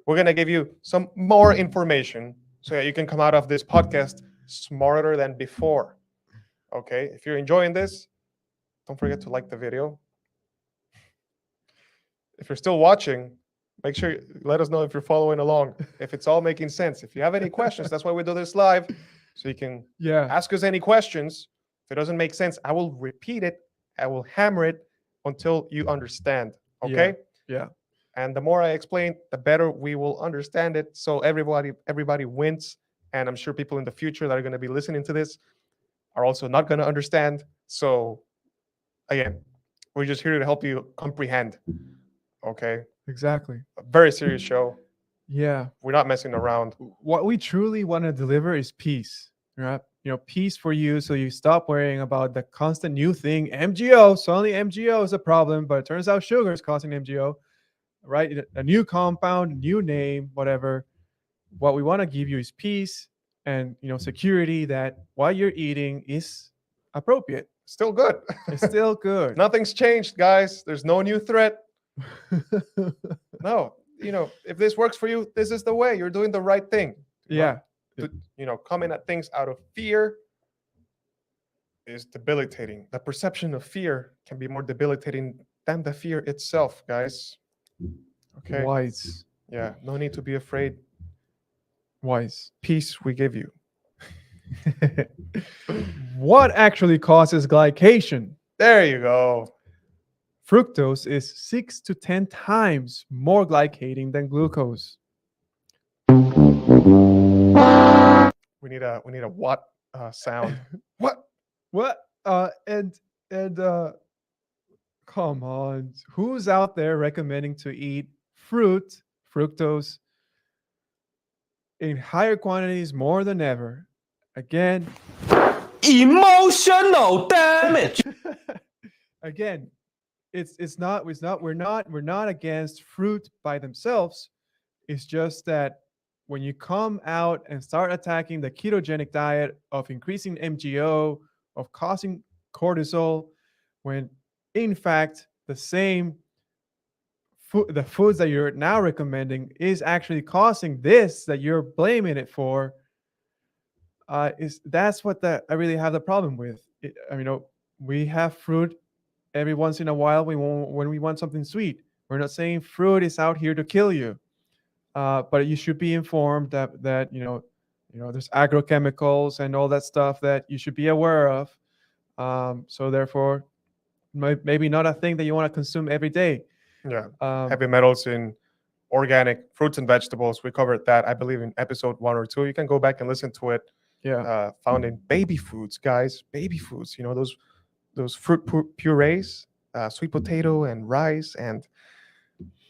we're going to give you some more information so that you can come out of this podcast smarter than before. Okay? If you're enjoying this, don't forget to like the video. If you're still watching, make sure let us know if you're following along, if it's all making sense. If you have any questions, that's why we do this live, so you can ask us any questions. If it doesn't make sense, I will repeat it. I will hammer it until you understand. Okay? Yeah. And the more I explain, the better we will understand it. So everybody wins. And I'm sure people in the future that are going to be listening to this are also not going to understand. So again, we're just here to help you comprehend. Okay? Exactly. A very serious show. Yeah. We're not messing around. What we truly want to deliver is peace, right? Peace for you, so you stop worrying about the constant new thing, MGO. Suddenly MGO is a problem, but it turns out sugar is causing MGO, right? A new compound, new name, whatever. What we want to give you is peace and security that what you're eating is appropriate. Still good. It's still good. Nothing's changed, guys. There's no new threat. No, if this works for you, this is the way. You're doing the right thing. Yeah. Coming at things out of fear is debilitating. The perception of fear can be more debilitating than the fear itself, guys. Okay. Wise. Yeah. No need to be afraid. Wise. Peace we give you. What actually causes glycation? There you go. Fructose is 6 to 10 times more glycating than glucose. We need a what sound. What? What? And come on, who's out there recommending to eat fructose, in higher quantities more than ever? Again, Emotional damage. again, we're not against fruit by themselves. It's just that when you come out and start attacking the ketogenic diet of increasing MGO, of causing cortisol, when in fact the same the foods that you're now recommending is actually causing this that you're blaming it for, is that's what I really have the problem with. We have fruit every once in a while when we want something sweet. We're not saying fruit is out here to kill you, but you should be informed that there's agrochemicals and all that stuff that you should be aware of. So therefore, maybe not a thing that you want to consume every day. Yeah. Heavy metals in organic fruits and vegetables. We covered that, I believe, in episode 1 or 2. You can go back and listen to it. Yeah. Found in baby foods, guys. Baby foods. Those fruit purees, sweet potato and rice, and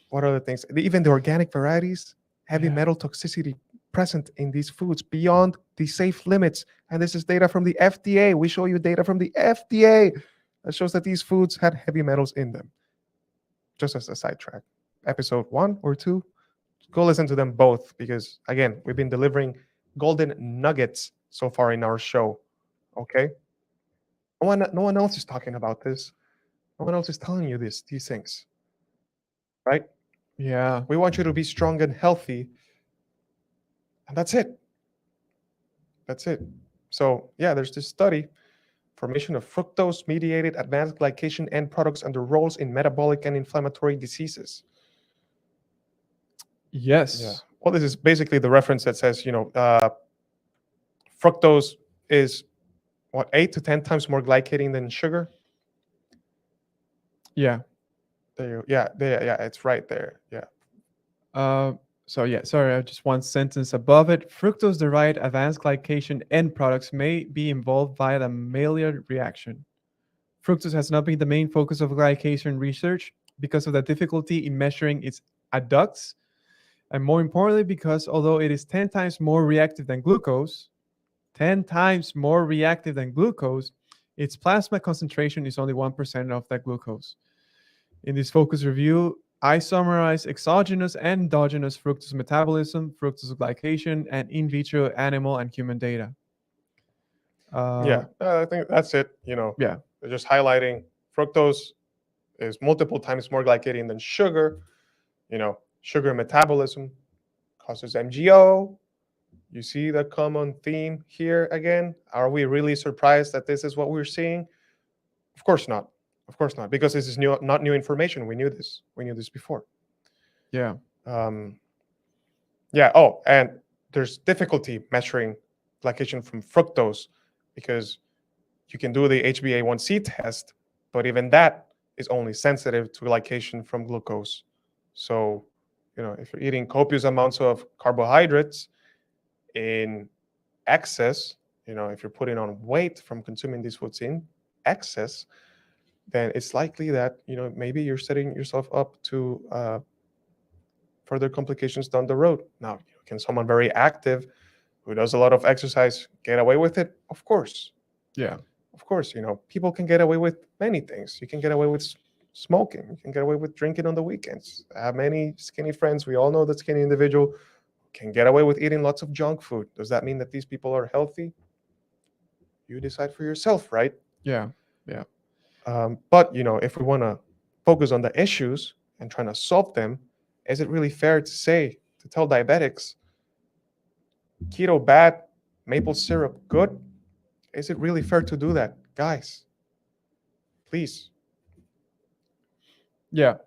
what other things? Even the organic varieties, heavy metal toxicity present in these foods beyond the safe limits. And this is data from the FDA. We show you data from the FDA that shows that these foods had heavy metals in them. Just as a sidetrack, episode 1 or 2, go listen to them both, because again, we've been delivering golden nuggets so far in our show. Okay, no one else is talking about this. No one else is telling you these things, right? Yeah. We want you to be strong and healthy, and that's it. So yeah, there's this study, formation of fructose-mediated advanced glycation end products and their roles in metabolic and inflammatory diseases. Yes. Yeah. Well, this is basically the reference that says, fructose is 8 to 10 times more glycating than sugar. Yeah. Yeah, it's right there. Yeah. Sorry, just one sentence above it. Fructose-derived advanced glycation end products may be involved via the Maillard reaction. Fructose has not been the main focus of glycation research because of the difficulty in measuring its adducts, and more importantly, because although it is 10 times more reactive than glucose, its plasma concentration is only 1% of that glucose. In this focus review, I summarize exogenous and endogenous fructose metabolism, fructose glycation, and in vitro animal and human data. I think that's it. Yeah. They're just highlighting fructose is multiple times more glycating than sugar. Sugar metabolism causes MGO. You see the common theme here again. Are we really surprised that this is what we're seeing? Of course not. Because this is not new information. We knew this. Before. Yeah. Oh, and there's difficulty measuring glycation from fructose because you can do the HbA1c test, but even that is only sensitive to glycation from glucose. So, if you're eating copious amounts of carbohydrates in excess, if you're putting on weight from consuming these foods in excess, then it's likely that maybe you're setting yourself up to further complications down the road. Now, can someone very active who does a lot of exercise get away with it? Of course. Yeah. Of course, people can get away with many things. You can get away with smoking. You can get away with drinking on the weekends. I have many skinny friends. We all know that skinny individual can get away with eating lots of junk food. Does that mean that these people are healthy? You decide for yourself, right? Yeah. But if we want to focus on the issues and trying to solve them, is it really fair to tell diabetics keto bad, maple syrup good? Is it really fair to do that, guys? Please. Yeah.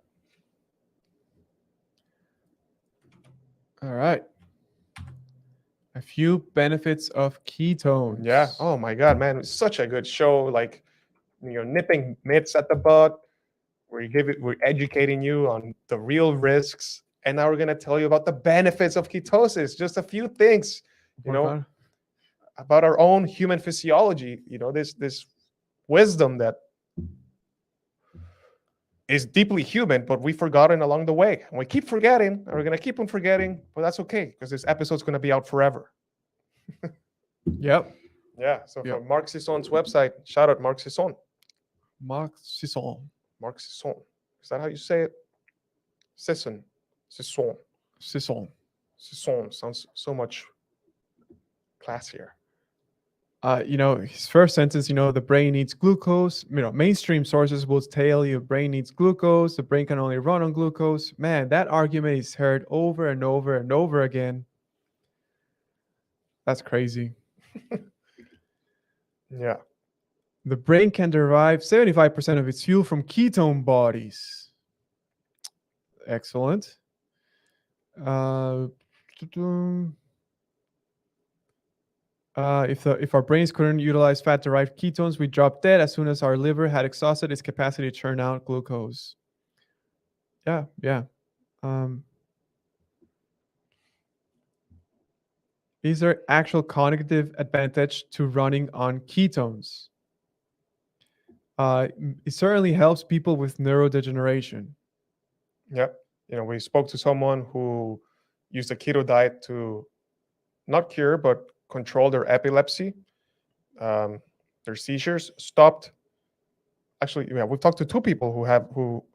All right. A few benefits of ketones. Yeah. Oh my God, man, it's such a good show. Like, nipping myths at the bud. We're educating you on the real risks, and now we're gonna tell you about the benefits of ketosis. Just a few things, about our own human physiology. This wisdom that is deeply human, but we've forgotten along the way, and we keep forgetting, and we're gonna keep on forgetting. But that's okay, because this episode's gonna be out forever. Yep. Yeah. So Yep. from Mark Sisson's website, shout out Mark Sisson. Mark Sisson. Mark Sisson. Is that how you say it? Sisson. Sisson. Sisson. Sisson sounds so much classier. His first sentence, the brain needs glucose. Mainstream sources will tell you brain needs glucose. The brain can only run on glucose. Man, that argument is heard over and over and over again. That's crazy. Yeah. The brain can derive 75% of its fuel from ketone bodies. Excellent. If our brains couldn't utilize fat-derived ketones, we'd drop dead as soon as our liver had exhausted its capacity to churn out glucose. Yeah. Is there actual cognitive advantage to running on ketones? It certainly helps people with neurodegeneration. Yep. We spoke to someone who used a keto diet to not cure, but control their epilepsy. Their seizures stopped. Actually, yeah, we've talked to two people who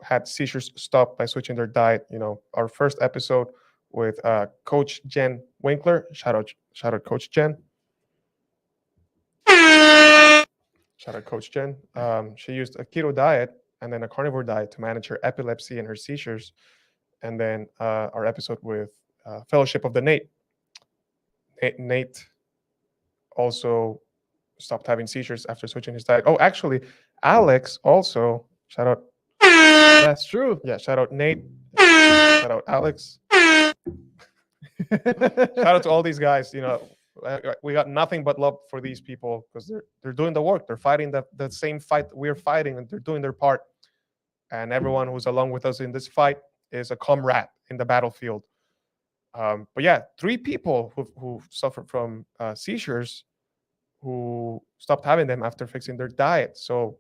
had seizures stopped by switching their diet. Our first episode with Coach Jen Winkler. Shout out Coach Jen. Shout out Coach Jen. She used a keto diet and then a carnivore diet to manage her epilepsy and her seizures. And then our episode with Fellowship of the Nate. Nate also stopped having seizures after switching his diet. Oh, actually, Alex also, shout out. That's true. Yeah, shout out Nate. Shout out Alex. Shout out to all these guys. We got nothing but love for these people because they're doing the work. They're fighting the same fight we're fighting, and they're doing their part. And everyone who's along with us in this fight is a comrade in the battlefield. But yeah, 3 people who suffered from seizures who stopped having them after fixing their diet. So,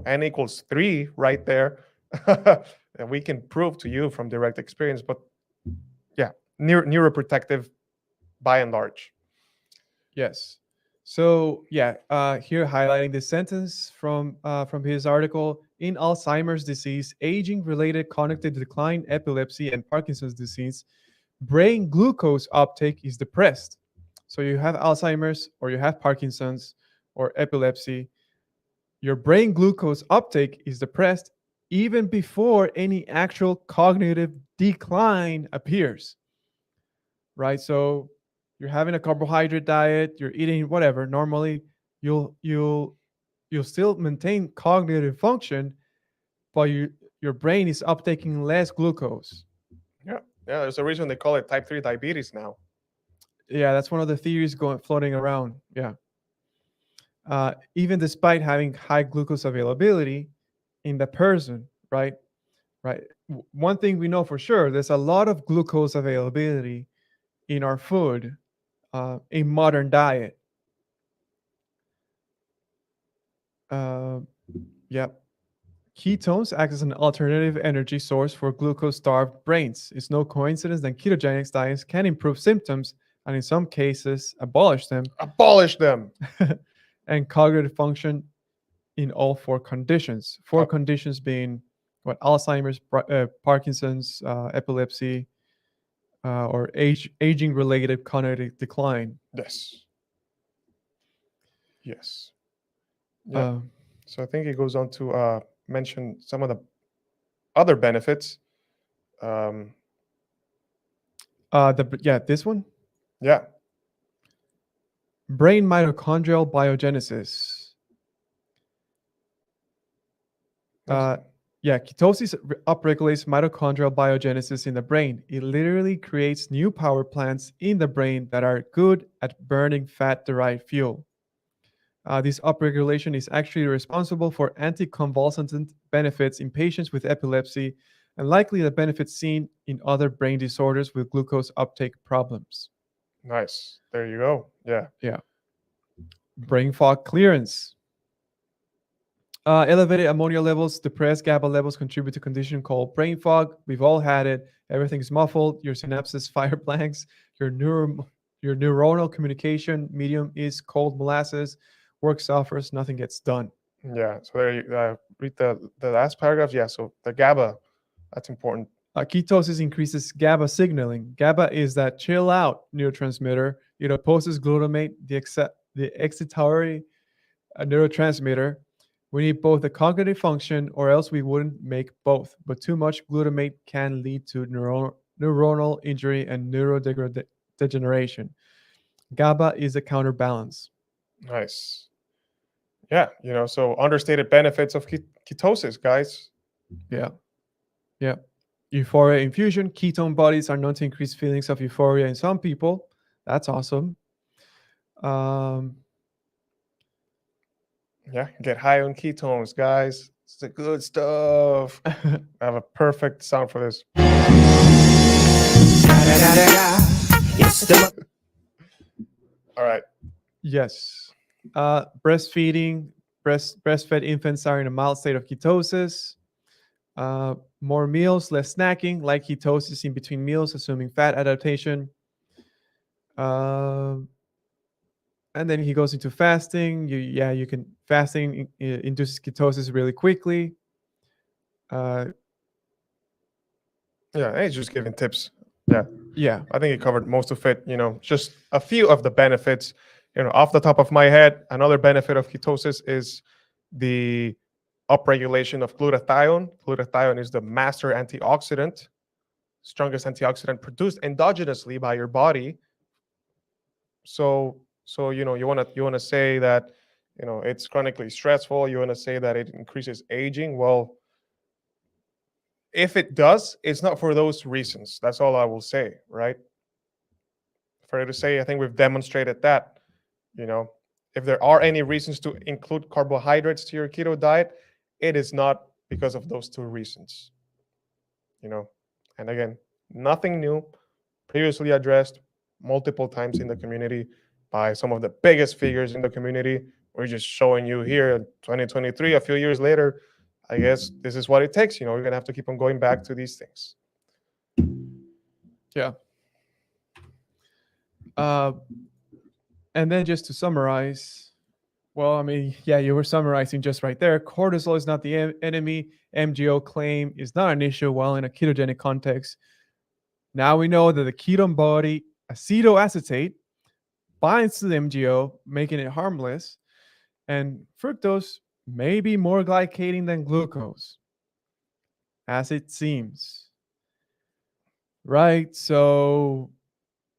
N equals 3 right there. And we can prove to you from direct experience. But yeah, neuroprotective by and large. Yes. So here highlighting the sentence from his article: in Alzheimer's disease, aging-related cognitive decline, epilepsy, and Parkinson's disease, brain glucose uptake is depressed. So you have Alzheimer's, or you have Parkinson's, or epilepsy. Your brain glucose uptake is depressed even before any actual cognitive decline appears. Right? So you're having a carbohydrate diet, you're eating whatever. Normally, you'll still maintain cognitive function, but your brain is uptaking less glucose. Yeah, there's a reason they call it type 3 diabetes now. Yeah, that's one of the theories floating around. Yeah. Even despite having high glucose availability in the person, right? One thing we know for sure, there's a lot of glucose availability in our food, in modern diet. Ketones act as an alternative energy source for glucose-starved brains. It's no coincidence that ketogenic diets can improve symptoms and in some cases abolish them. Abolish them. And cognitive function in all 4 conditions. 4 conditions being Alzheimer's, Parkinson's, epilepsy, or aging-related cognitive decline. Yes. Yeah. So I think it goes on to mention some of the other benefits. This one. Yeah. Brain mitochondrial biogenesis. Ketosis upregulates mitochondrial biogenesis in the brain. It literally creates new power plants in the brain that are good at burning fat-derived fuel. This upregulation is actually responsible for anticonvulsant benefits in patients with epilepsy and likely the benefits seen in other brain disorders with glucose uptake problems. Nice. There you go. Yeah. Yeah. Brain fog clearance. Elevated ammonia levels, depressed GABA levels contribute to a condition called brain fog. We've all had it. Everything's muffled. Your synapses fire blanks. Your neuronal communication medium is cold molasses. Work suffers. Nothing gets done. Yeah. So there you read the last paragraph. Yeah. So the GABA, that's important. Ketosis increases GABA signaling. GABA is that chill out neurotransmitter. It opposes glutamate, the excitatory neurotransmitter. We need both the cognitive function, or else we wouldn't make both. But too much glutamate can lead to neuronal injury and neurodegeneration. GABA is a counterbalance. Nice. Yeah. So understated benefits of ketosis, guys. Yeah. Yeah. Euphoria infusion. Ketone bodies are known to increase feelings of euphoria in some people. That's awesome. Yeah. Get high on ketones, guys. It's the good stuff. I have a perfect sound for this. All right. Yes. Breastfeeding. Breastfed infants are in a mild state of ketosis. More meals, less snacking, like ketosis in between meals, assuming fat adaptation. And then he goes into fasting. You can fasting induces ketosis really quickly. Yeah, he's just giving tips. Yeah, I think he covered most of it. Just a few of the benefits. Off the top of my head, another benefit of ketosis is the upregulation of glutathione. Glutathione is the master antioxidant, strongest antioxidant produced endogenously by your body. So you want to say that it's chronically stressful. You want to say that it increases aging. Well, if it does, it's not for those reasons. That's all I will say, right? Fair to say, I think we've demonstrated that. If there are any reasons to include carbohydrates to your keto diet, it is not because of those two reasons. And again, nothing new, previously addressed multiple times in the community by some of the biggest figures in the community. We're just showing you here in 2023, a few years later, I guess this is what it takes. We're going to have to keep on going back to these things. Yeah. And then just to summarize, well, I mean, yeah, you were summarizing just right there. Cortisol is not the enemy. MGO claim is not an issue while in a ketogenic context. Now we know that the ketone body acetoacetate binds to the MGO, making it harmless. And fructose may be more glycating than glucose, as it seems. Right? So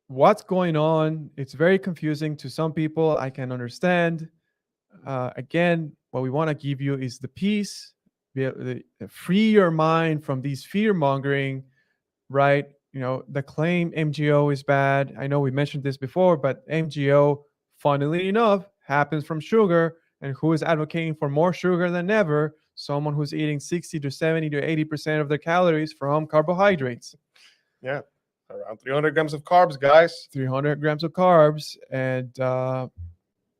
what's going on? It's very confusing to some people. I can understand. Again, what we want to give you is the peace, free your mind from these fear mongering, right? The claim MGO is bad. I know we mentioned this before, but MGO, funnily enough, happens from sugar. And who is advocating for more sugar than ever? Someone who's eating 60 to 70 to 80% of their calories from carbohydrates. Yeah, around 300 grams of carbs, guys. 300 grams of carbs. And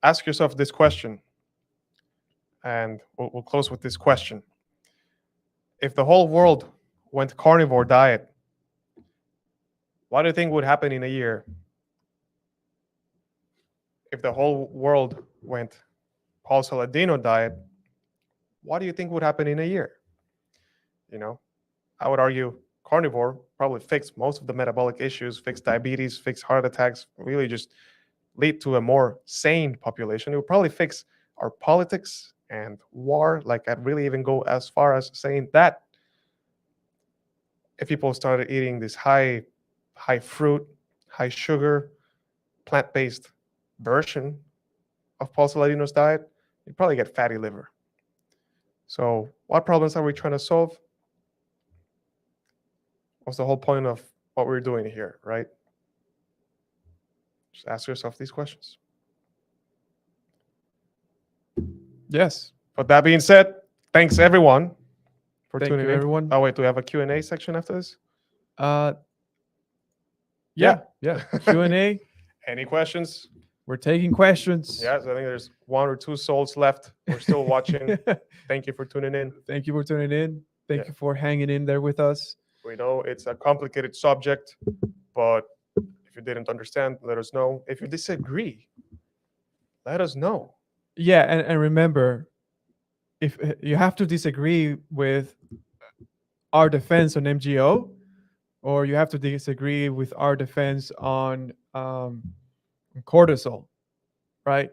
ask yourself this question. And we'll close with this question. If the whole world went carnivore diet, what do you think would happen in a year? If the whole world went Paul Saladino diet, what do you think would happen in a year? I would argue carnivore probably fix most of the metabolic issues, fix diabetes, fix heart attacks, really just lead to a more sane population. It would probably fix our politics and war. Like, I'd really even go as far as saying that if people started eating this high fruit, high sugar, plant-based version of Paul Saladino's diet, you'd probably get fatty liver. So what problems are we trying to solve? What's the whole point of what we're doing here, right? Just ask yourself these questions. Yes. But that being said, thanks everyone for Thank tuning you, in. everyone. Oh wait, do we have a Q&A section after this? Yeah. Q&A. Any questions? We're taking questions. Yes, I think there's 1 or 2 souls left. We're still watching. Thank you for tuning in. Thank you for tuning in. Thank Yeah. you for hanging in there with us. We know it's a complicated subject, but if you didn't understand, let us know. If you disagree, let us know. Yeah, and remember, if you have to disagree with our defense on MGO, or you have to disagree with our defense on cortisol, right?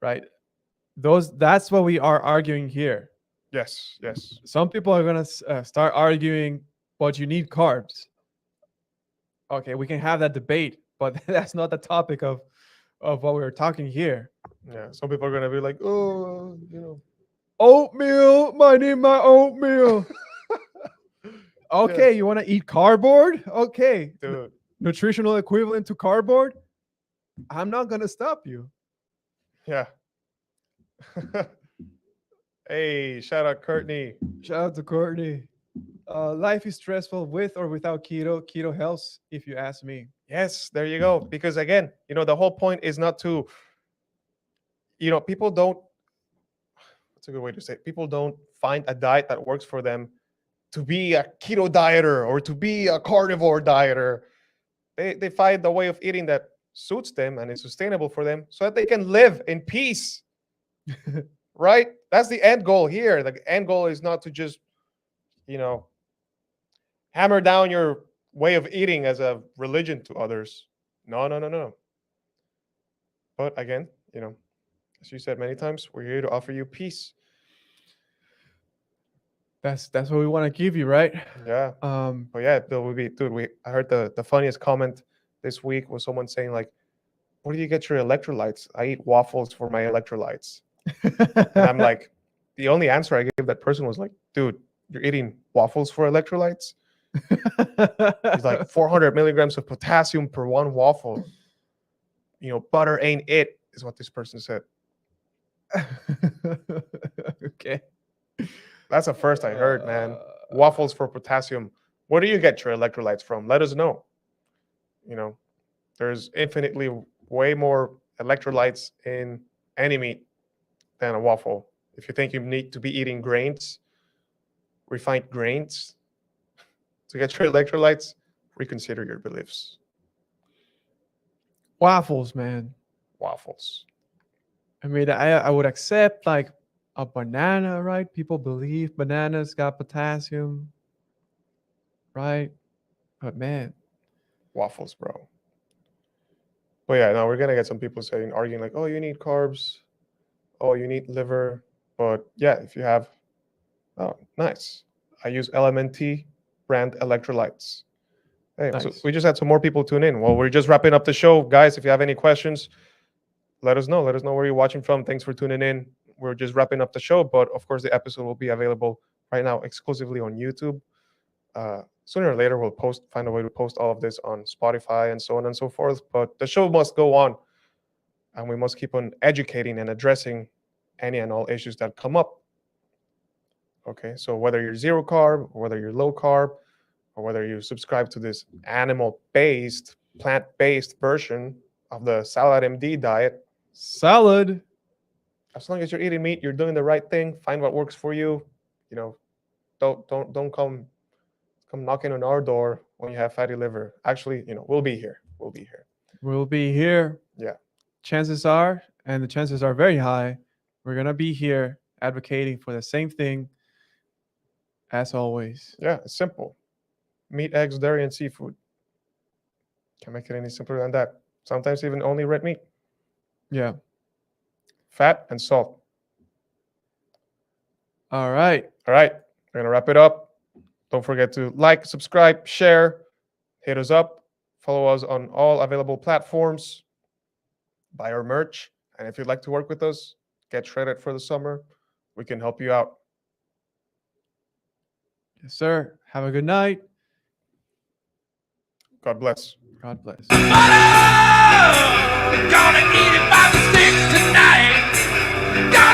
Right. That's what we are arguing here. Yes, yes. Some people are gonna start arguing, but you need carbs. Okay, we can have that debate, but that's not the topic of what we're talking here. Yeah. Some people are gonna be like, oh, Oatmeal, I need my oatmeal. Okay, you want to eat cardboard? Okay, dude. nutritional equivalent to cardboard. I'm not gonna stop you. Yeah. Hey, shout out Courtney. Shout out to Courtney. Life is stressful with or without keto. Keto helps, if you ask me. Yes, there you go. Because again, the whole point is not to, people don't, what's a good way to say it? People don't find a diet that works for them to be a keto dieter or to be a carnivore dieter. They find the way of eating that suits them and is sustainable for them so that they can live in peace. Right? That's the end goal here. The end goal is not to just, hammer down your way of eating as a religion to others. No. But again, as you said many times, we're here to offer you peace. That's what we want to give you, right? Yeah. But yeah, I heard the funniest comment this week was someone saying like, where do you get your electrolytes? I eat waffles for my electrolytes. And I'm like, the only answer I gave that person was like, dude, you're eating waffles for electrolytes? It's like 400 milligrams of potassium per one waffle. Butter ain't it, is what this person said. Okay. That's the first I heard, man. Waffles for potassium. Where do you get your electrolytes from? Let us know. There's infinitely way more electrolytes in any meat than a waffle. If you think you need to be eating grains, refined grains, to get your electrolytes, reconsider your beliefs. Waffles, man. Waffles. I mean, I would accept like a banana, right? People believe bananas got potassium, right? But man, Waffles, bro. But yeah, now we're gonna get some people arguing like, oh, you need carbs, oh, you need liver. But yeah, if you have, oh, nice. I use LMNT brand electrolytes. Hey, nice. So we just had some more people tune in. Well, we're just wrapping up the show, guys. If you have any questions, let us know. Let us know where you're watching from. Thanks for tuning in. We're just wrapping up the show, but of course, the episode will be available right now exclusively on YouTube. Sooner or later, we'll find a way to post all of this on Spotify and so on and so forth. But the show must go on, and we must keep on educating and addressing any and all issues that come up. Okay, so whether you're zero carb, or whether you're low carb, or whether you subscribe to this animal-based, plant-based version of the Salad MD diet, salad. As long as you're eating meat, you're doing the right thing. Find what works for you. Don't come knocking on our door when you have fatty liver. Actually, we'll be here. We'll be here. We'll be here. Yeah. Chances are, and the chances are very high, we're gonna be here advocating for the same thing as always. Yeah, it's simple. Meat, eggs, dairy, and seafood. Can't make it any simpler than that. Sometimes even only red meat. Yeah. Fat and salt. All right. All right. We're gonna wrap it up. Don't forget to like, subscribe, share, hit us up, follow us on all available platforms, buy our merch, and if you'd like to work with us, get shredded for the summer, we can help you out. Yes, sir. Have a good night. God bless. God bless. Butter! Gonna eat it by the stick tonight. Got